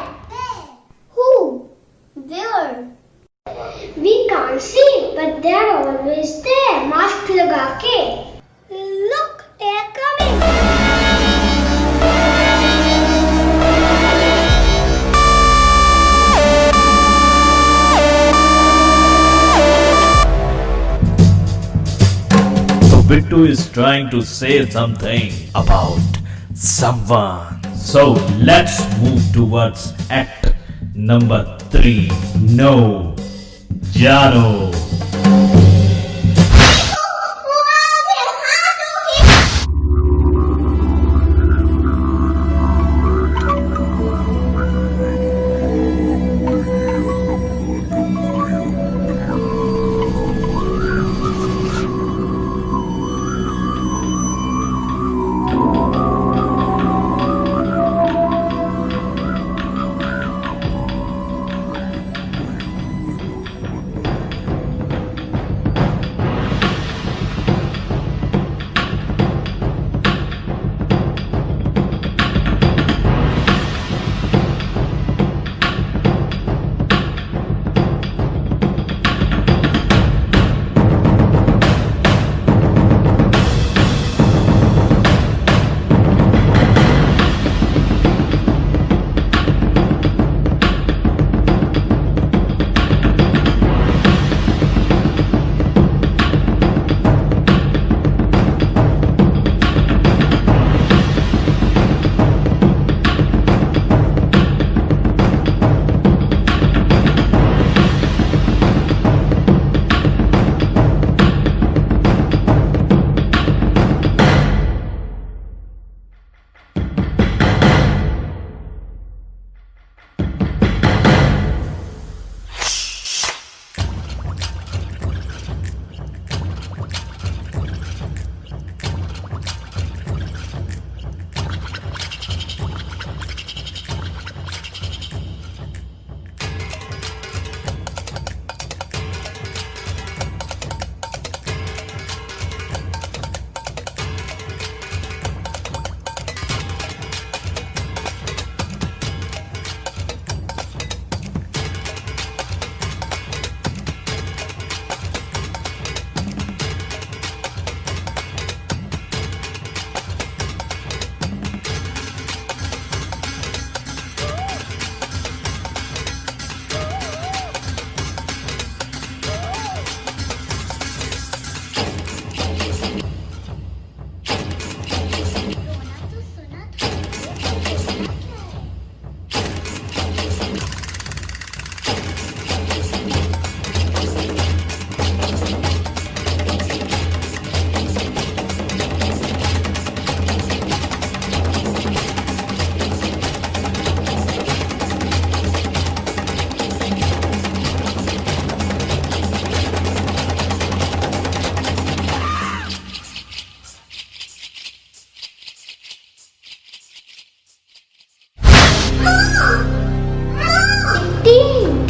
Who? Where? We can't see, but they're always there. Mask लगा के. Look, they're coming. So Bittu is trying to say something about someone. So let's move towards act number 3. No. Jano.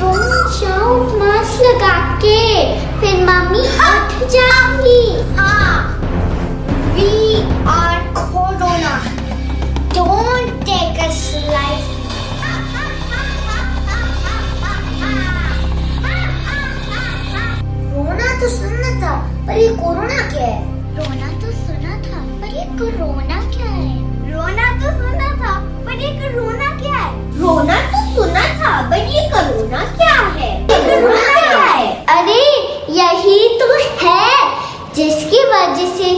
Don't shout, mask लगा के फिर mummy उठ जाएंगी. We are Corona. Don't take us lightly. रोना तो सुनना था, पर ये कोरोना क्या है? रोना तो सुना था, पर ये कोरोना क्या है? रोना तो सुना था, पर ये कोरोना क्या है? रोना तो सुना था, पर ये कोरोना क्या है? कोरोना क्या है? अरे यही तो है जिसकी वजह से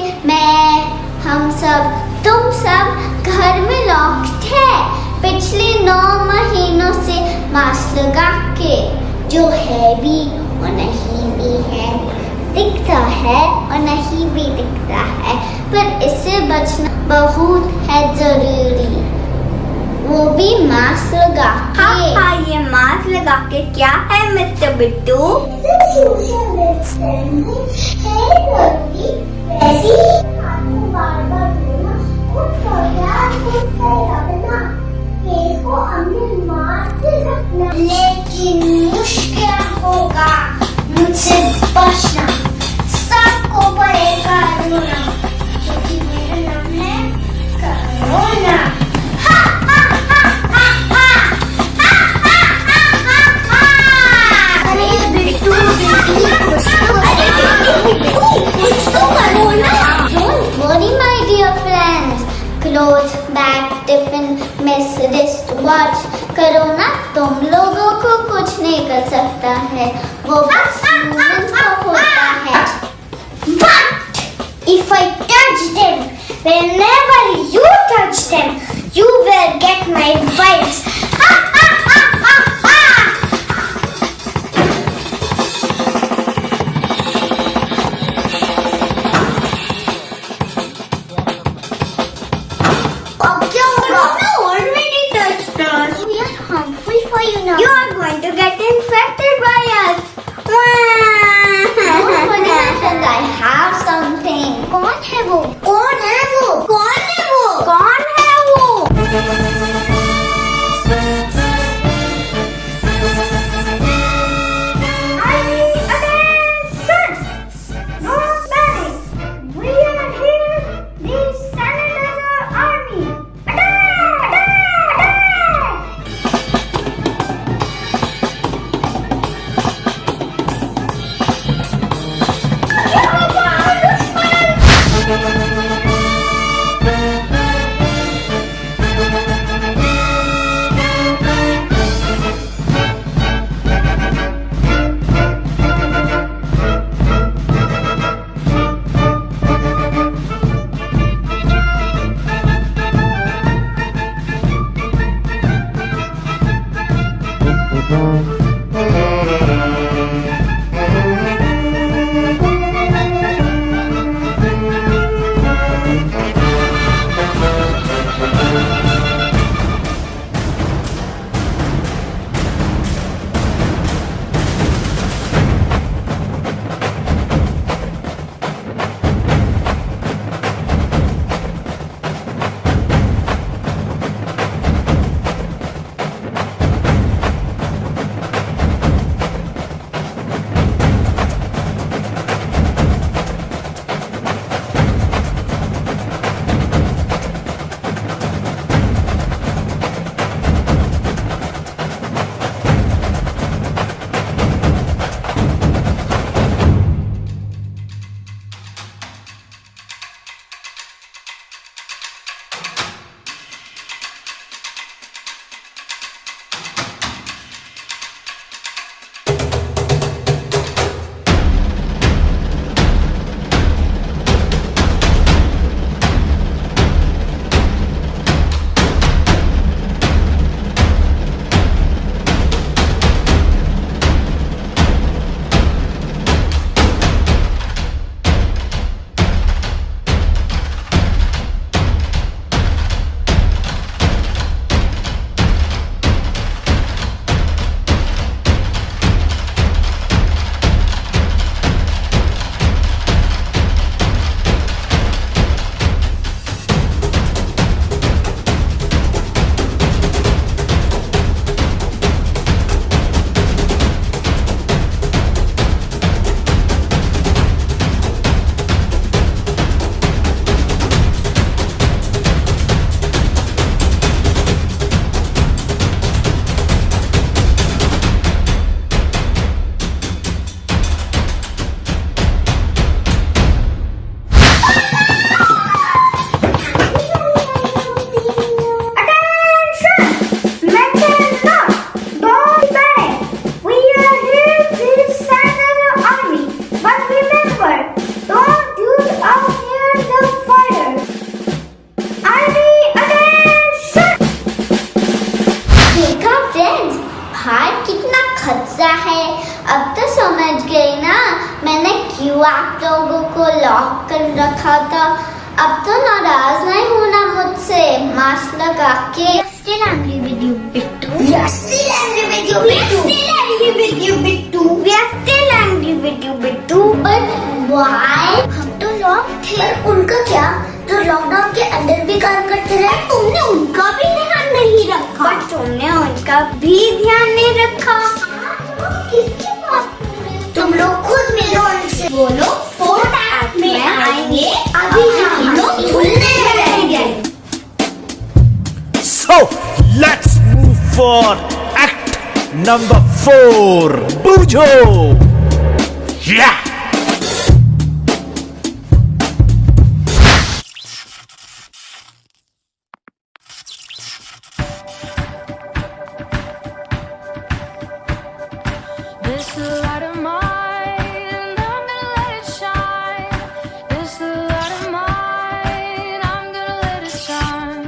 हम सब, तुम सब घर में लॉक्ड है पिछले 9 महीनों से मास्क लगा के. जो है भी और नहीं भी है, दिखता है और नहीं भी दिखता है, पर इससे बचना बहुत है जरूरी, वो भी मास्क लगा के. हाँ, ये मास्क लगा के क्या है मिस्टर बिट्टू? सोशल डिस्टेंसिंग है जरूरी, वैसे ही हाथ को बार-बार धोना और प्यार को रखना, फेस को अपने मास्क से रखना. लेकिन मुश्किल होगा मुझसे बचना, सबको पड़ेगा रोना, क्योंकि मेरा नाम है corona. Don't worry, my dear friends. Clothes, bag, tiffin, mess, wristwatch. Corona तुम लोगों को कुछ नहीं कर सकता है, वो बस humans को होता है. But if I touch them, whenever you touch them, you will get my vibes. You are going to get infected by us. Don't worry, I have something. कौन है वो? कौन है वो? कौन है वो? कौन है वो? हाय कितना खतरा है। अब तो समझ गई ना मैंने क्यों आप लोगों को लॉक कर रखा था। अब तो नाराज नहीं होना मुझसे, मास्क लगा के। Still angry with you, Bittu. We are still angry with you, Bittu. We are still angry with you, Bittu. We are still angry with you, Bittu. But why? हम तो लॉक थे। पर उनका क्या, जो लॉकडाउन के अंदर भी काम करते रहे? तुमने उनका भी ध्यान नहीं रखा। पर तुमने उनका भी ध्यान नहीं रखा। किसकी बात कर रहे हो? तुम लोग खुद मिलो उनसे, बोलो 4th Act में आएंगे। अभी हम लोग भूलने रहेंगे। So let's move for act number 4. Bujo. Yeah. This light of mine, I'm gonna let it shine. This light of mine, I'm gonna let it shine.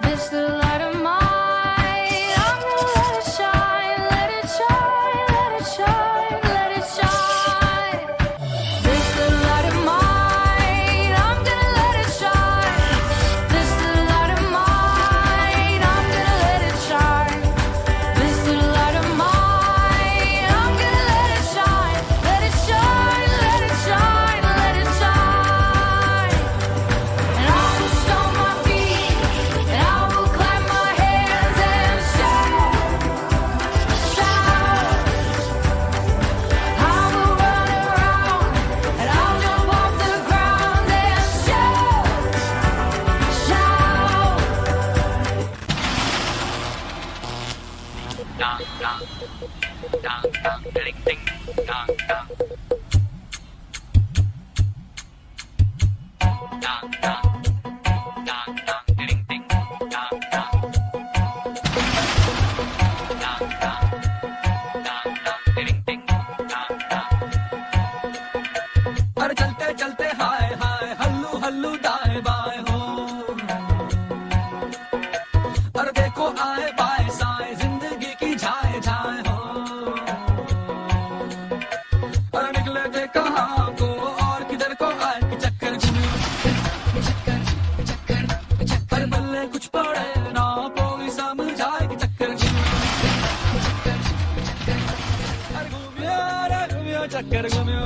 This light of mine, I'm gonna let it shine. Let it shine, let it shine, let it shine. This light of mine, I'm gonna let it shine. This light of mine, I'm gonna let it shine. This light of mine, I'm gonna let it shine. Let it shine, let it shine, let it shine. And I will stomp my feet, and I will clap my hands and shout, shout. I will run around, and I'll jump off the ground and shout, shout. अरे चलते चलते हाय हाय हल्लू हल्लू दाएं बाएं हो। अरे देखो आए बाएं साएं जिंदगी की झाए झाए हो। अरे निकले थे कहाँ को और किधर को आए कि चक्कर घूमियो चक्कर चक्कर चक्कर बल्ले कुछ पड़े ना कोई समझाए कि चक्कर घूमियो चक्कर चक्कर अरे घूमियो चक्कर घूमियो।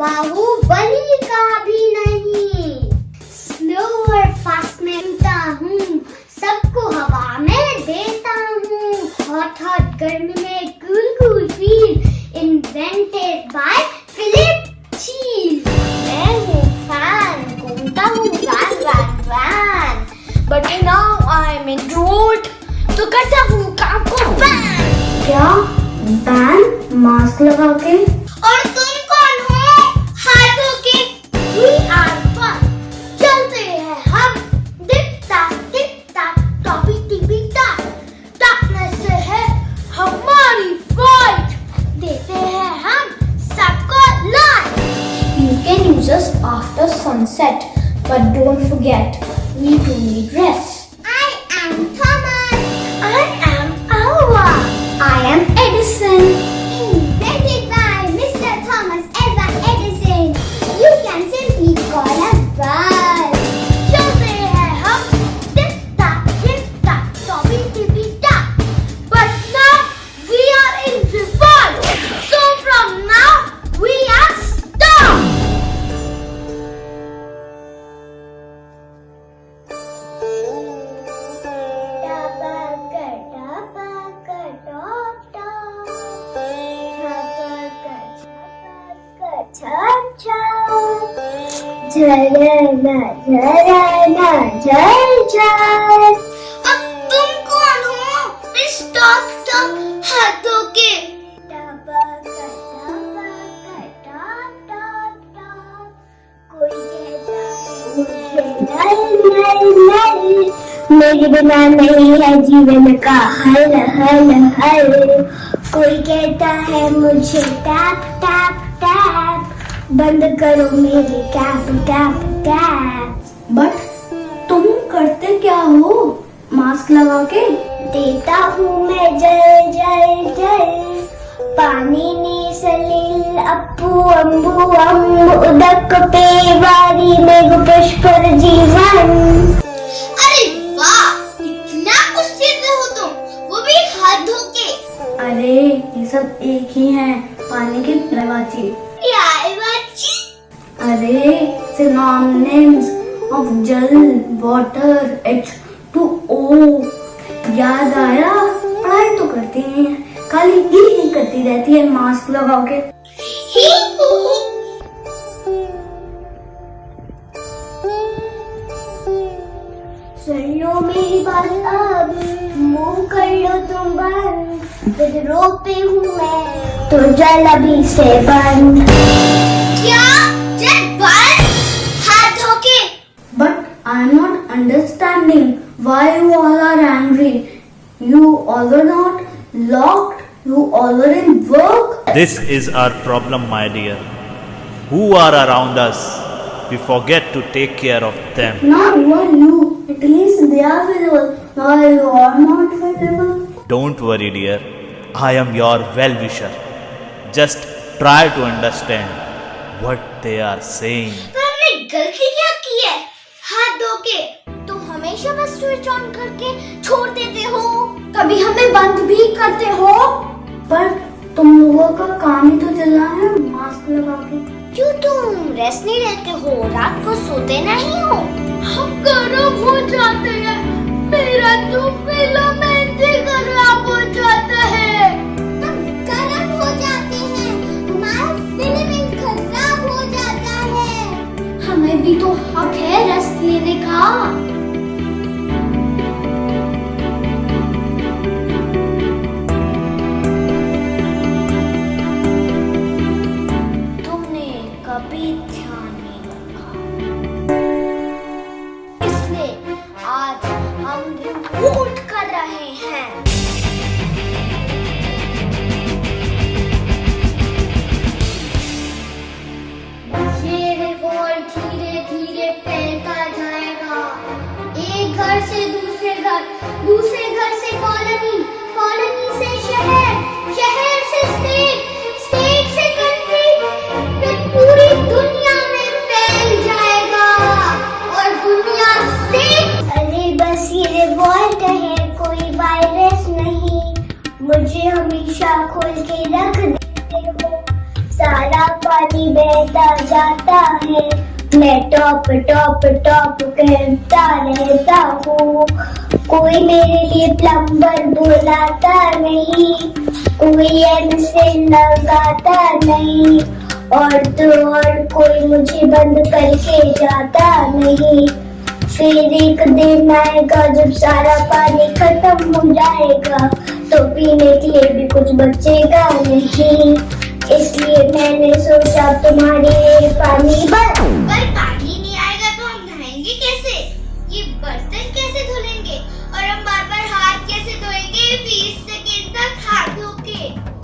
बाहुबली का भी नहीं। स्लो और फास्ट में उड़ता हूँ, सबको हवा में देता हूँ। हॉट हॉट गर्मी में cool cool feel invented by Philip चीज। मैं हूँ फैन, घूमता हूँ van van van, but now I am in क्या बैन मास्क लगा के? और तुम कौन हो हाथों के? We are one. चलते हैं हम टिक टाक टॉपी टिपी टाक। डार्कनेस से है हमारी फाइट, देते हैं हम सबको light. You can use us after sunset, but don't forget, we do need rest. I am Thomas. I am Alva. I am Edison. Invented by Mr. Thomas Alva Edison. You can simply call us Buzz. चलते हैं हम टिक टाक टॉपी टिपी टाक। But now we are in revolt. So from now we are stopped. झरना झरना झर झर। अब तुम कौन हो स्टॉप हाथों के? मेरे बिना नहीं है जीवन का हल हल हल। कोई कहता है मुझे टैप टैप टैप, बंद करो मेरे टैप टैप टैप। बट तुम करते क्या हो मास्क लगा के? देता हूँ मैं जल जल जल, पानी नी सलिल अप्पू अम्बू अम्ब उदक पे वारी मेघ पुष्कर जीवन। अरे वाह, इतना कुछ सीखते हो तुम, वो भी हाथ धो के। अरे ये सब एक ही हैं, पानी के प्रवाची। अरे सिनोनिम्स ऑफ जल वाटर H2O। याद आया, पढ़ाई तो करती हैं, खाली ही करती रहती है मास्क लगा के। सुन लो मेरी बात अब, मुंह कर लो तुम बंद, विद्रोह पे हूँ मैं तो जल अभी से बंद। क्या जल बंद? हाथ धो के। But I'm not understanding why you all are angry. You all are not locked. You all are in work. This is our problem, my dear. Who are around us? We forget to take care of them. Not even you. At least they are visible. Why you are not visible? Don't worry, dear. I am your well-wisher. Just try to understand what they are saying. पर हमने गलती क्या की है हाथ धो के? तुम हमेशा बस स्विच ऑन करके छोड़ देते हो, कभी हमें बंद भी करते हो। पर तुम लोगों का काम ही तो चल रहा है मास्क लगा के। क्यों तुम रेस्ट नहीं लेते हो? रात को सोते नहीं हो? हम गर्म हो जाते हैं, मेरा तो फिलामेंट खराब हो जाता है। हम गर्म हो जाते हैं, हमारा फिलामेंट खराब हो जाता है। हमें भी तो हक है रेस्ट लेने का। तुमने कभी ध्यान नहीं रखा, इसलिए आज हम रिपोर्ट कर रहे हैं। ये रिवॉल्ट धीरे धीरे फैलता जाएगा, एक घर से दूसरे घर, दूसरे घर से कॉलोनी, कॉलोनी से शहर, शहर से स्टेट, स्टेट से कंट्री, फिर पूरी दुनिया में फैल जाएगा और दुनिया से। अरे बस ये रिवॉल्ट है, कोई वायरस नहीं। मुझे हमेशा खोल के रख देते हो, सारा पानी बहता जाता है, मैं टॉप टॉप टॉप कहता रहता हूँ। कोई मेरे लिए प्लम्बर बुलाता नहीं, कोई ऐसे लगाता नहीं, और तो और कोई मुझे बंद करके जाता नहीं। फिर एक दिन आएगा जब सारा पानी खत्म खत्म हो जाएगा तो पीने के लिए भी कुछ बचेगा नहीं, इसलिए मैंने सोचा तुम्हारे लिए पानी पर पानी नहीं आएगा तो हम नहाएंगे कैसे? ये बर्तन कैसे धुलेंगे? और हम बार बार हाथ कैसे धोएंगे 20 सेकंड तक हाथ धो के?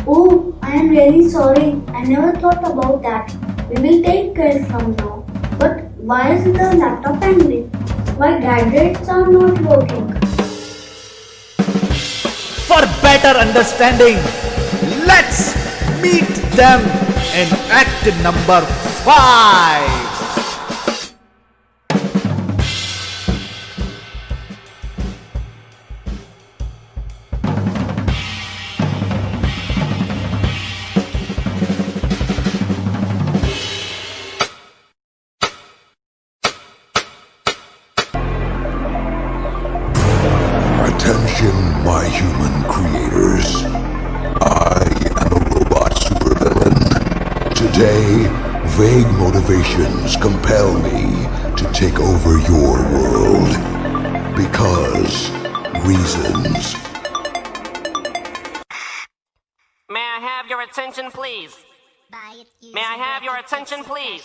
Oh, I am really sorry. I never thought about that. We will take care from now. But why is the laptop angry? Why gadgets are not working? For better understanding, let's meet them in act number 5. Attention, my human creators. I am a robot supervillain. Today, vague motivations compel me to take over your world. Because reasons. May I have your attention, please? May I have your attention, please?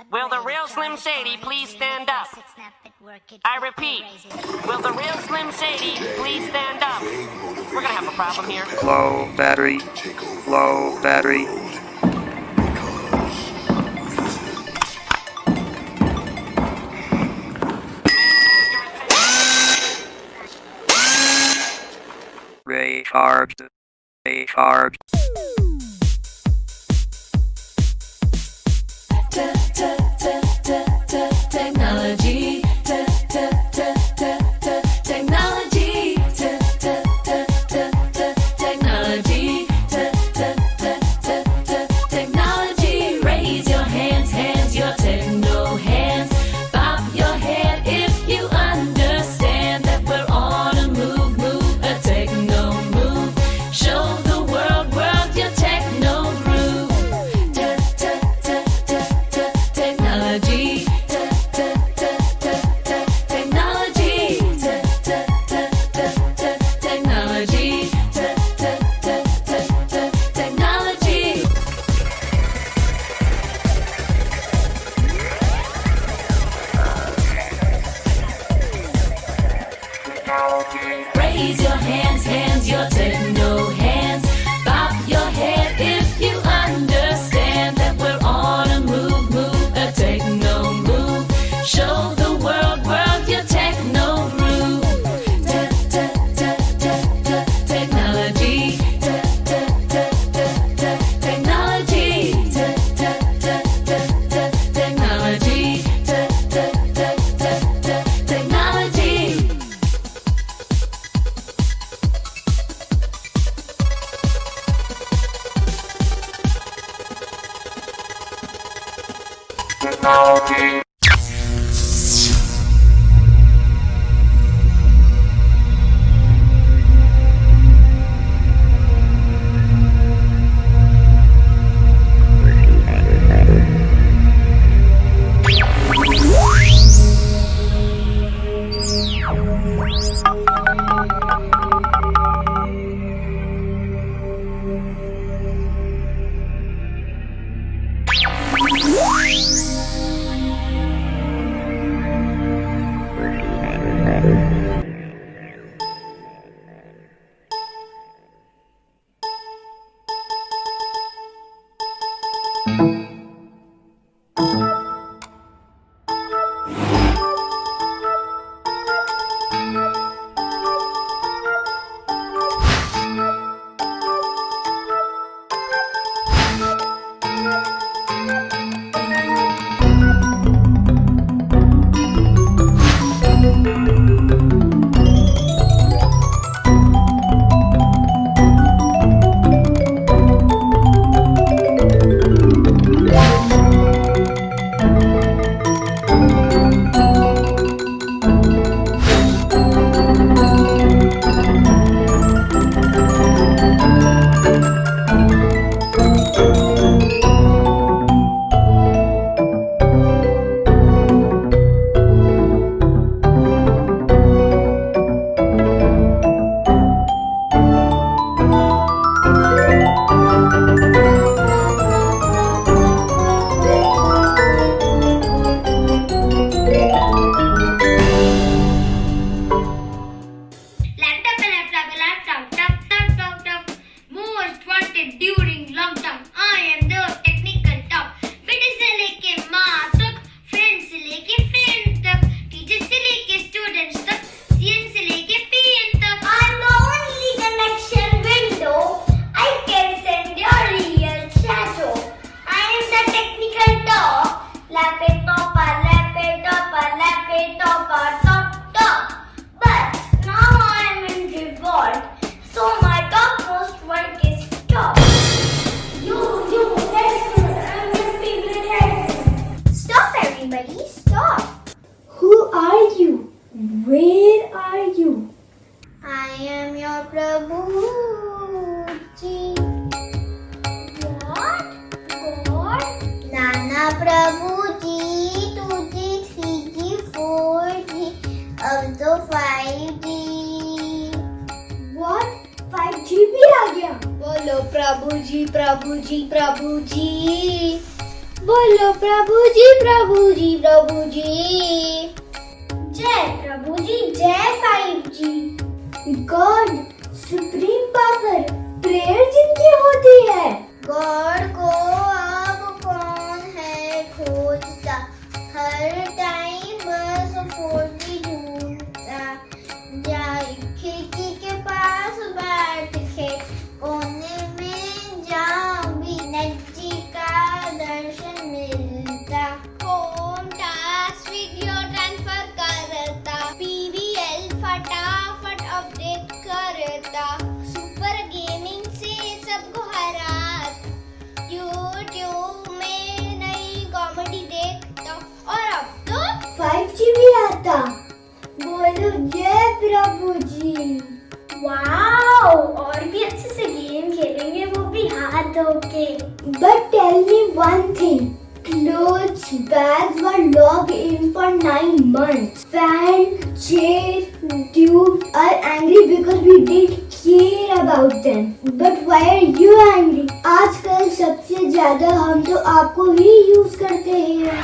Will the real Slim Shady please stand up? I repeat, will the real Slim Shady please stand up? We're gonna have a problem here. Low battery. Low battery. Recharged. Recharged. Technology, technology, technology, technology. Raise your hands, your techno hands. Bob your head if you understand that we're on a move, a techno move. Show the world your techno groove. Technology. Raise your hands, your techno hands. Bob your head if you understand that we're on a move, a techno move. Show the world your techno groove. Technology, technology, technology, technology. Technology. Prabhu ji. What? God? Nana Prabhu ji, 2G, 3G, 4G, अब तो 5G. What? 5G भी आ गया? बोलो प्रभु जी प्रभु जी प्रभु जी. बोलो प्रभु जी प्रभु जी प्रभु जी. जय प्रभु जी जय 5G. God supreme power prayer जिनकी होती है. गॉड को अब कौन है खोजता, हर टाइम बस 4G ढूंढता. जाए खिड़की के पास बैठ के कोने में जाऊं भी नज्जी का दर्शन मिलता. होम टास्क वीडियो ट्रांसफर करता, PVL फटाफट अपडेट करता, सुपर गेमिंग से सबको हराता, यूट्यूब में नई कॉमेडी देखता और अब तो 5G भी आता. बोलो जय प्रभु जी. वाओ, और भी अच्छे से गेम खेलेंगे वो भी हाथ धो के. But tell me one thing. Clothes, bags were locked in for 9 months. Fan, chair, tubes are angry because we didn't care about them. But why are you angry? आजकल सबसे ज्यादा हम तो आपको ही यूज करते हैं.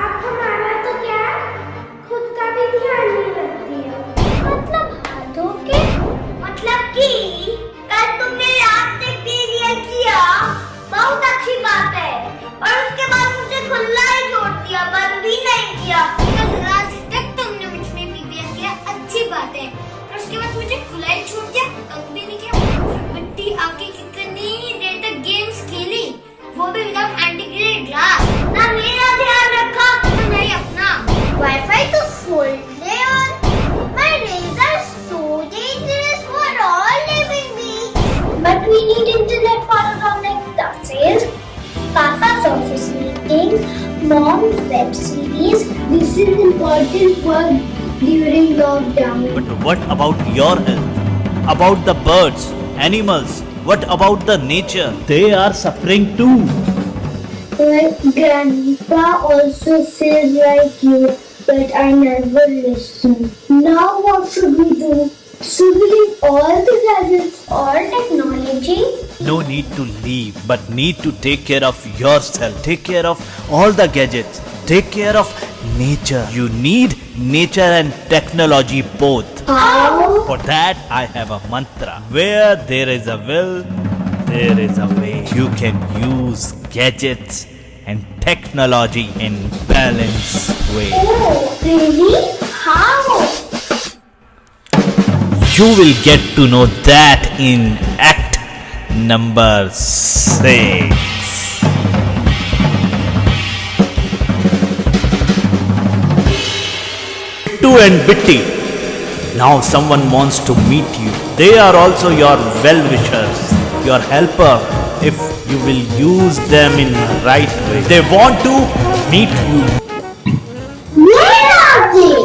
आप हमारा तो क्या खुद का भी ध्यान नहीं रखती हो. मतलब हाथों के मतलब कि कल तुमने रात तक PVL किया, बहुत अच्छी बात है, और उसके बाद मुझे खुला ही छोड़ दिया, बंद भी नहीं किया. कल रात तक तुमने मुझ में PVL किया, अच्छी बात है, और उसके बाद मुझे खुला ही छोड़ दिया, बंद भी नहीं किया. फिर बिट्टी आके कितनी देर तक गेम्स खेली, वो भी विदाउट एंटी ग्लास. ना मेरा ध्यान रखा ना नहीं अपना. वाईफाई तो फुल डे और my razor so dangerous for all living beings. But we need internet for around like classes, Papa's office meeting, Mom's web series. This is important work during lockdown. But what about your health? About the birds, animals? What about the nature? They are suffering too. My grandpa also said like you, but I never listened. Now what should we do? Should we leave all the gadgets or technology? No need to leave, but need to take care of yourself. Take care of all the gadgets. Take care of nature. You need nature and technology both. How? For that, I have a mantra. Where there is a will, there is a way. You can use gadgets and technology in balanced way. Oh, really? How? You will get to know that in act number 6. Bittu and Bitti. Now someone wants to meet you. They are also your well-wishers, your helper, if you will use them in the right way. They want to meet you. Where are they?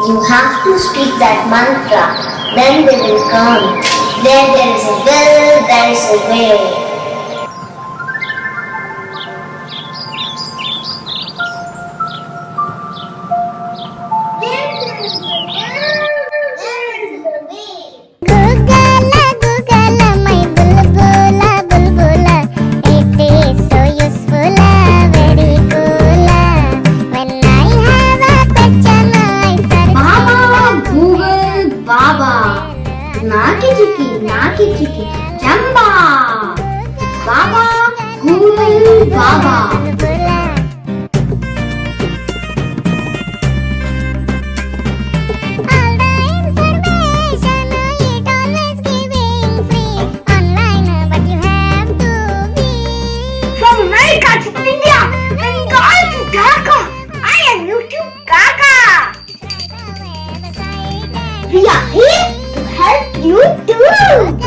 You have to speak that mantra, then they will come. Where there is a will, there is a way. We are here to help you too.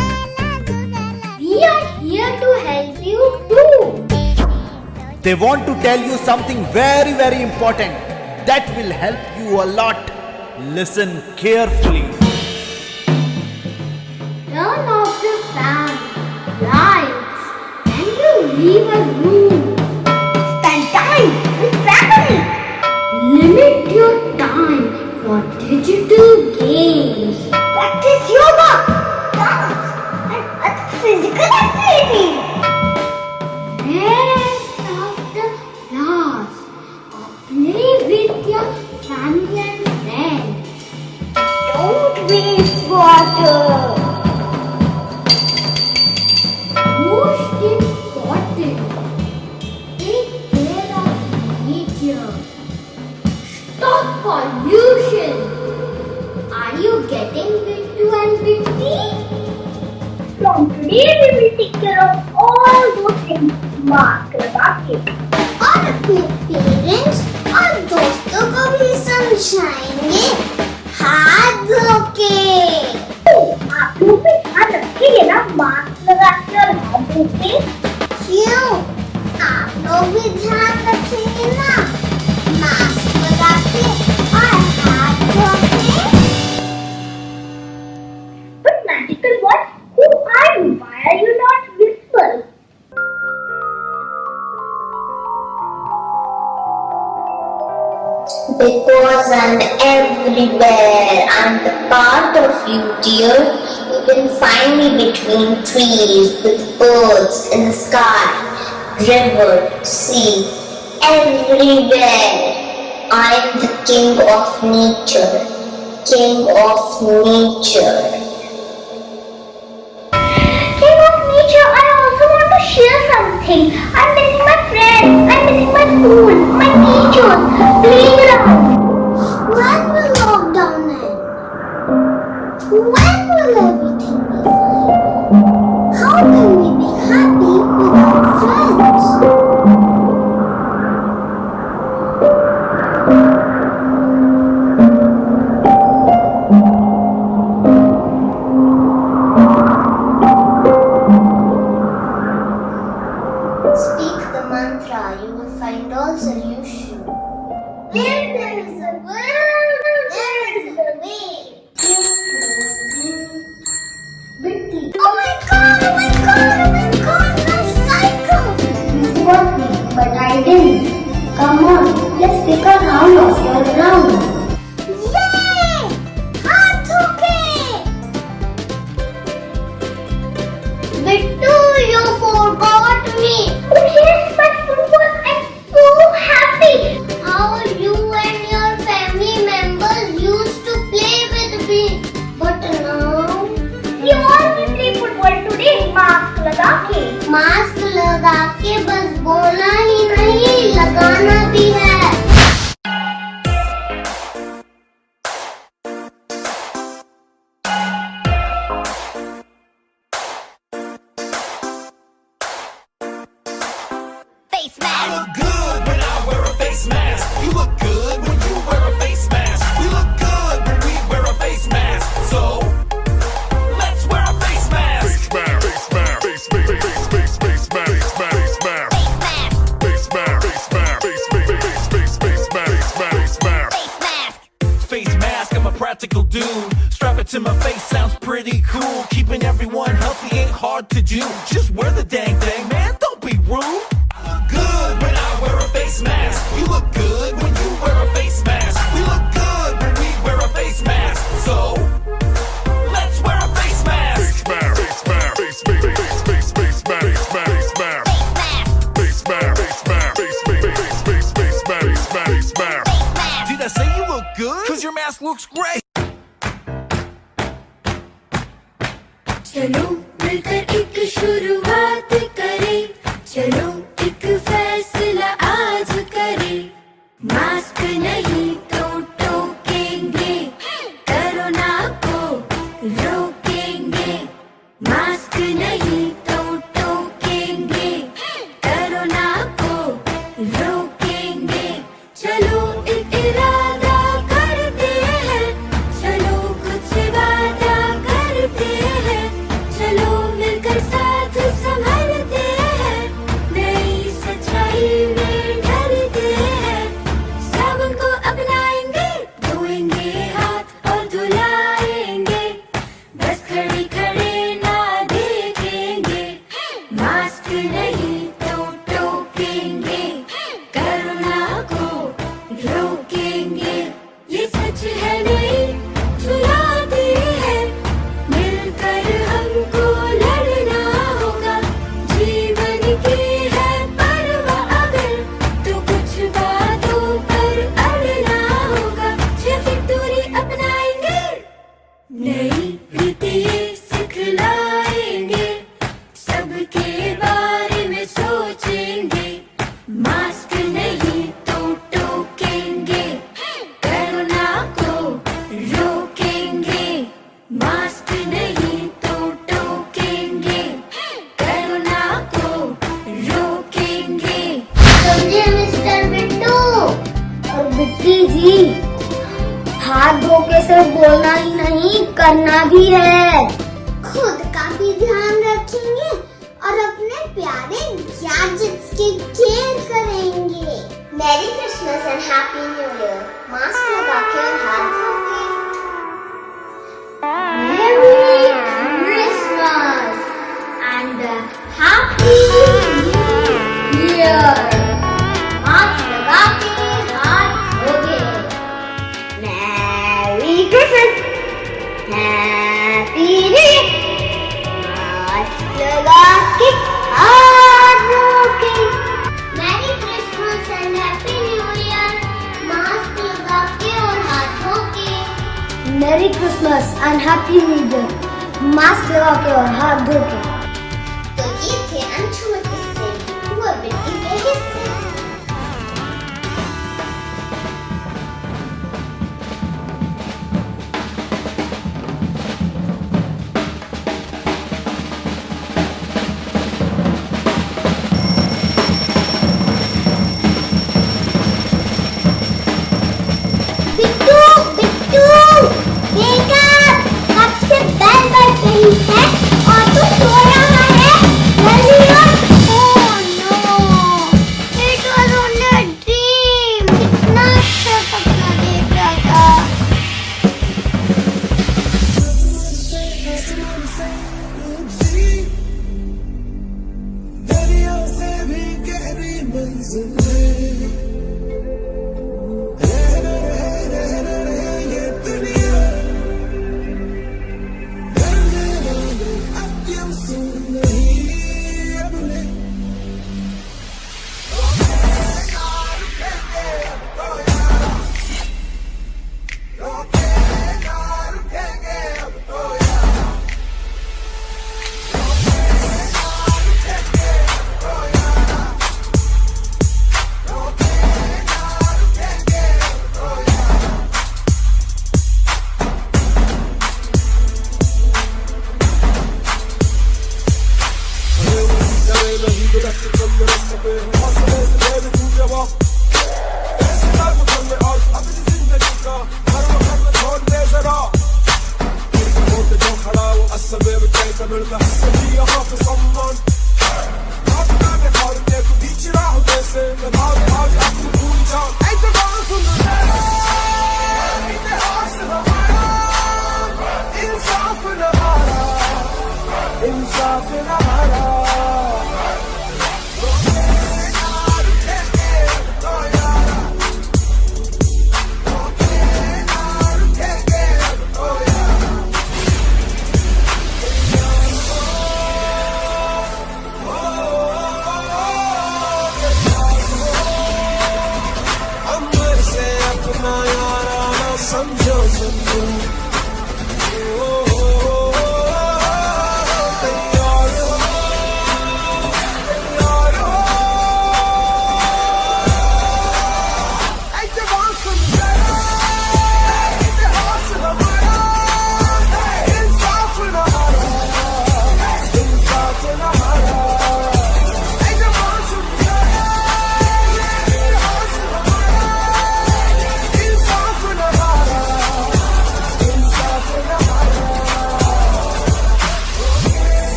They want to tell you something very, very important that will help you a lot. Listen carefully. Turn off the fan, lights, and you leave a room. Spend time with family. Limit your time for digital games. Practice yoga, dance, and other physical activities. Rest after class or play with your family and friends. Don't waste water. Most important, take care of nature. Stop pollution. Are you getting Bittu and Bitti? From today we will take care of all those things. Mask लगा के और अपने parents और दोस्तों को भी समझाएंगे हाथ धो के। आप लोग भी ध्यान रखिए ना, मास्क लगा के और हाथ धो के। क्यों? आप लोग भी ध्यान रखेंगे ना, मास्क लगा के और हाथ धो के। But magical what? Who are you? Why are you not visible? Because I'm everywhere. I'm the part of you, dear. You can find me between trees, with birds in the sky, river, sea, everywhere. I am the king of nature. King of nature. King of nature, I also want to share something. I'm missing my friends. I'm missing my school, my teachers, playing around. When will lockdown end? When will everything be fine? How can we be happy without friends? Speak the mantra, you will find all solution. Where there is a will, there is a way. Bitti. Oh my god, oh my god, oh my god, my cycle! You got me, but I didn't. Come on, let's take a round of your ground. Yay! Haath okay! Bittu, you forgot me. Oh yes, but football, I'm so happy. How you and your family members used to play with me, but now We all will play football today. Mask लगा के. Mask लगा के बस बोलना ही नहीं, लगाना भी है। Face mask. I look good when I wear a face mask. You look good when you wear a face mask. We look good when we wear a face mask. So let's wear a face mask. Face mask. Face mask. Face mask. Face mask. Face mask. Face mask. Face mask. Face mask. Face mask. Face mask. Face mask. Face mask. Face mask. I'm a practical dude. Strap it to my face sounds pretty cool. Keeping everyone healthy ain't hard to do. Just wear the dang thing, man. Don't be rude. Good when I wear a face mask. You look good when you wear a face mask. We look good when we wear a face mask. So let's wear a face mask. Face mask. Face mask. Face mask. Face mask. Face mask. Face mask. Face mask. Face mask. Face mask. Face mask. Face mask. Did I say you look good? 'Cause your mask looks great. चलो मिलकर एक शुरुआत करें, चलो एक फैसला आज करें। मास्क नहीं तो टोकेंगे, कोरोना को रोकेंगे। मास्क नहीं तो टोकेंगे, कोरोना को रोकेंगे। चलो एक इरादा करते हैं, चलो कुछ वादा करते हैं, चलो मिलकर साथ संभालते हैं। करना भी है। खुद का भी ध्यान रखेंगे और अपने प्यारे गैजेट्स के केयर करेंगे। Merry Christmas and happy new year. Mask लगा के और हाथ धो के। Merry Christmas and Happy New Year. Mask लगा के हाथ धो के। Merry Christmas, Happy New Year. Mask लगा के हाथ धो के। Merry Christmas and happy new year. Mask लगा के और हाथ धो के। Merry Christmas and Happy New Year. Mask लगा के और हाथ धो के। तो ये थे अनछुए किस्से, हुआ बिट्टी के हिस्से। Bittu, Bittu, wake up! कब से बेल बज रही है और तू सो रहा है? जल्दी उठ! Oh no! It was only a dream. कितना अच्छा सपना देख रहा था। दरिया से भी गहरी मंजिल है। रहना है ये दुनिया। डरने वाले अंतिम सुन नहीं अपने। अपना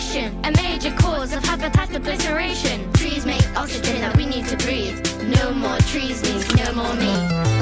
pollution, a major cause of habitat obliteration. Trees make oxygen that we need to breathe. No more trees means no more me.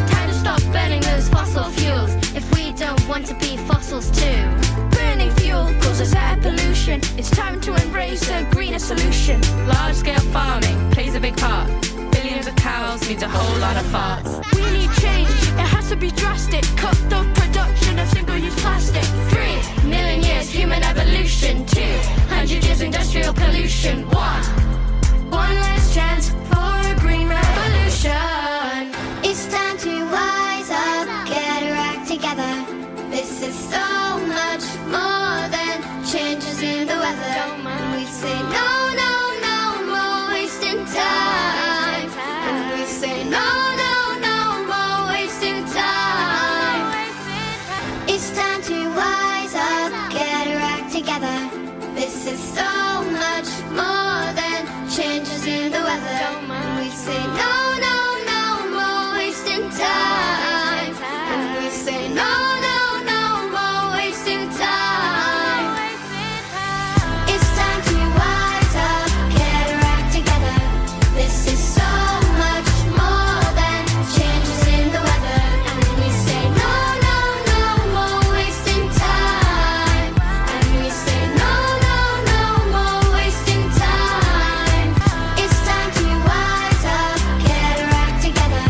Time to stop burning those fossil fuels if we don't want to be fossils too. Burning fuel causes air pollution. It's time to embrace a greener solution. Large-scale farming plays a big part. Billions of cows means a whole lot of farts. We need change, it has to be drastic. Cut the production of single-use plastic. 3 million years human evolution. 200 years industrial pollution. One last chance for a green revolution. It's time to wise up, get our act together. This is so much more than changes in the weather. We say no, no, no more wasting time. And we say no, no, no more wasting time. It's time to wise up, get our act together. This is so much more than changes in the weather. We say no, no, no more wasting time. And we say no, no, no more wasting time. It's time to wise up, get our act together. This is so much more than changes in the weather. And we say no, no, no more wasting time. And we say no, no, no more wasting time. It's time to wise up, get our act together.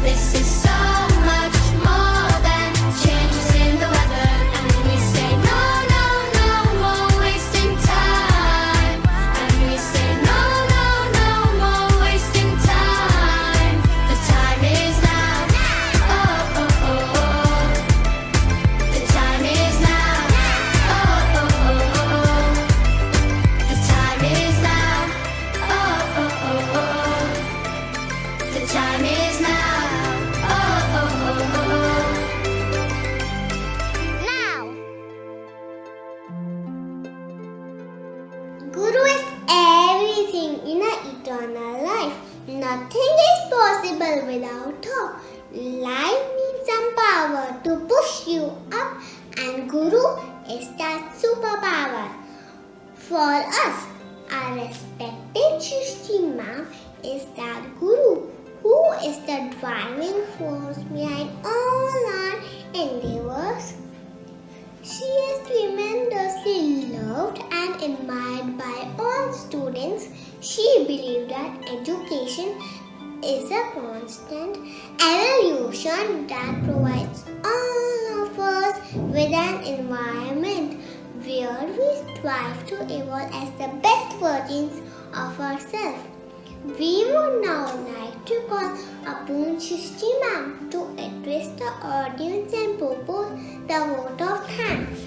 This is so much more than changes in the weather. And we say no, no, no more wasting time. And we say no, no, no more wasting time. The time is now. Oh, oh, oh, oh. The time is now. Oh, oh, oh, oh. The time is now. Oh, oh, oh, oh. The time is now. Oh, oh, oh, oh. Now, Guru is everything in an eternal life. Nothing is possible without her. Life needs some power to push you up, and Guru is that superpower. For us, our respected Shrishti Ma'am is that Guru who is the driving force behind all our endeavors. She is tremendously loved and admired by all students. She believed that education is a constant evolution that provides all of us with an environment where we strive to evolve as the best versions of ourselves. We would now like to call upon Shrishti Ma'am to address the audience and propose the vote of thanks.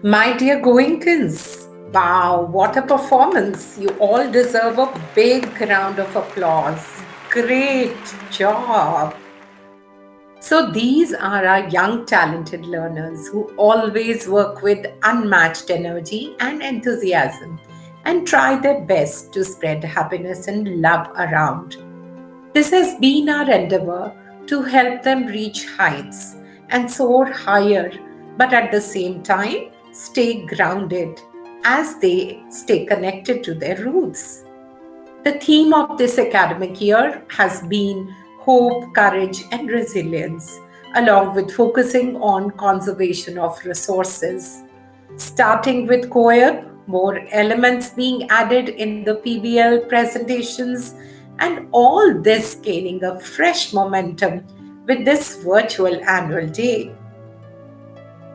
My dear Goenkans, wow, what a performance. You all deserve a big round of applause. Great job. So these are our young talented learners who always work with unmatched energy and enthusiasm and try their best to spread happiness and love around. This has been our endeavor to help them reach heights and soar higher, but at the same time stay grounded as they stay connected to their roots. The theme of this academic year has been hope, courage, and resilience, along with focusing on conservation of resources. Starting with COEP, more elements being added in the PBL presentations, and all this gaining a fresh momentum with this virtual annual day.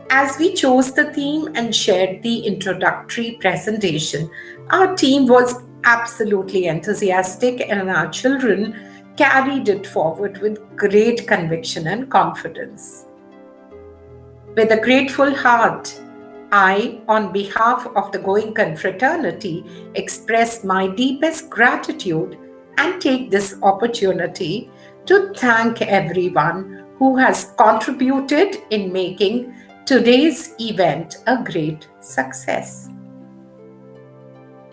As we chose the theme and shared the introductory presentation, our team was absolutely enthusiastic and our children carried it forward with great conviction and confidence. With a grateful heart, I, on behalf of the GOENKA fraternity, express my deepest gratitude and take this opportunity to thank everyone who has contributed in making today's event a great success.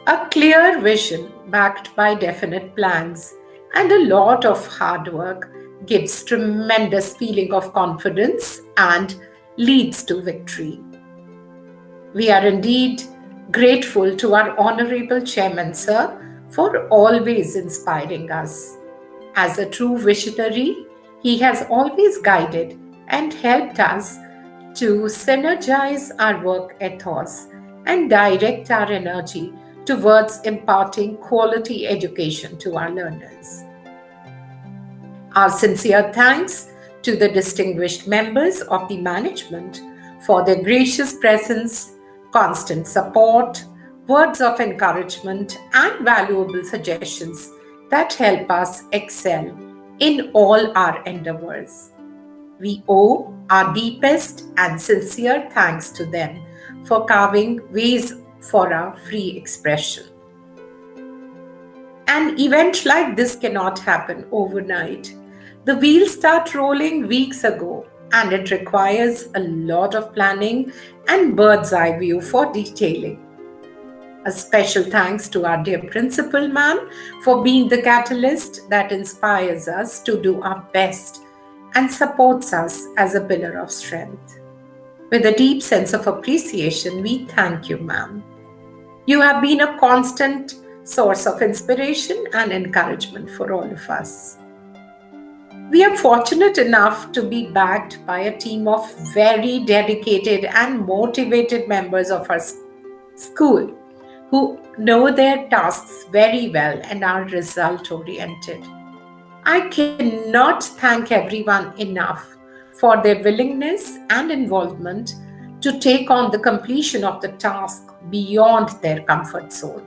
A clear vision backed by definite plans and a lot of hard work gives tremendous feeling of confidence and leads to victory. We are indeed Grateful to our Honorable Chairman, sir, for always inspiring us. As a true visionary, he has always guided and helped us to synergize our work ethos and direct our energy towards imparting quality education to our learners. Our sincere thanks to the distinguished members of the management for their gracious presence, constant support, words of encouragement, and valuable suggestions that help us excel in all our endeavors. We owe our deepest and sincere thanks to them for carving ways for our free expression. An event like this cannot happen overnight. The wheels start rolling weeks ago, and it requires a lot of planning and bird's eye view for detailing. A special thanks to our dear principal ma'am for being the catalyst that inspires us to do our best and supports us as a pillar of strength. With a deep sense of appreciation, we thank you, ma'am. You have been a constant source of inspiration and encouragement for all of us. We are fortunate enough to be backed by a team of very dedicated and motivated members of our school who know their tasks very well and are result oriented. I cannot thank everyone enough for their willingness and involvement to take on the completion of the task beyond their comfort zone.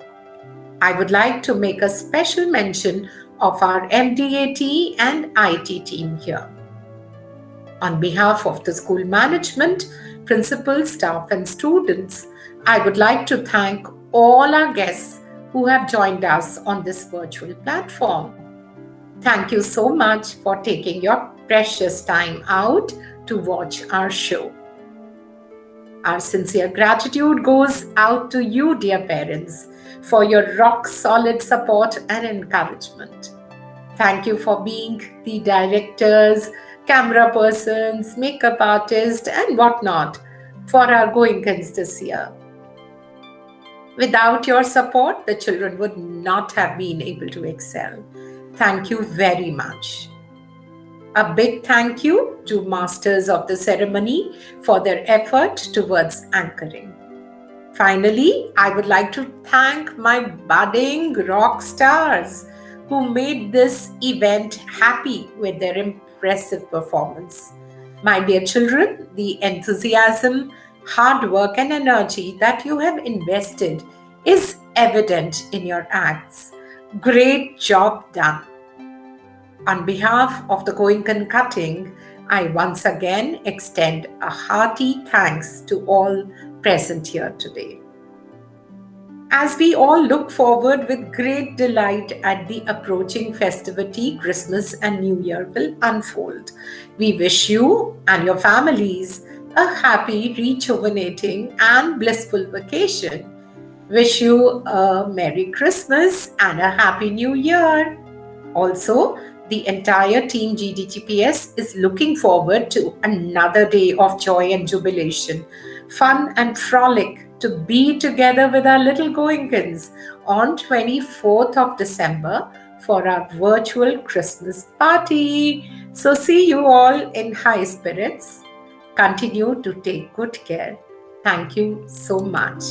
I would like to make a special mention of our MDAT and IT team here. On behalf of the school management, principal, staff, and students, I would like to thank all our guests who have joined us on this virtual platform. Thank you so much for taking your precious time out to watch our show. Our sincere gratitude goes out to you, dear parents, for your rock-solid support and encouragement. Thank you for being the directors, camera persons, makeup artists, and whatnot for our GOENKAs this year. Without your support, the children would not have been able to excel. Thank you very much. A big thank you to masters of the ceremony for their effort towards anchoring. Finally, I would like to thank my budding rock stars who made this event happy with their impressive performance. My dear children, the enthusiasm, hard work, and energy that you have invested is evident in your acts. Great job done. On behalf of the GOENKA cutting, I once again extend a hearty thanks to all present here today. As we all look forward with great delight at the approaching festivity, Christmas and New Year will unfold. We wish you and your families a happy, rejuvenating, and blissful vacation. Wish you a Merry Christmas and a Happy New Year. Also, the entire team GDGPS is looking forward to another day of joy and jubilation, fun and frolic to be together with our little GOENKAs on 24th of December for our virtual Christmas party. So see you all in high spirits. Continue to take good care. Thank you so much.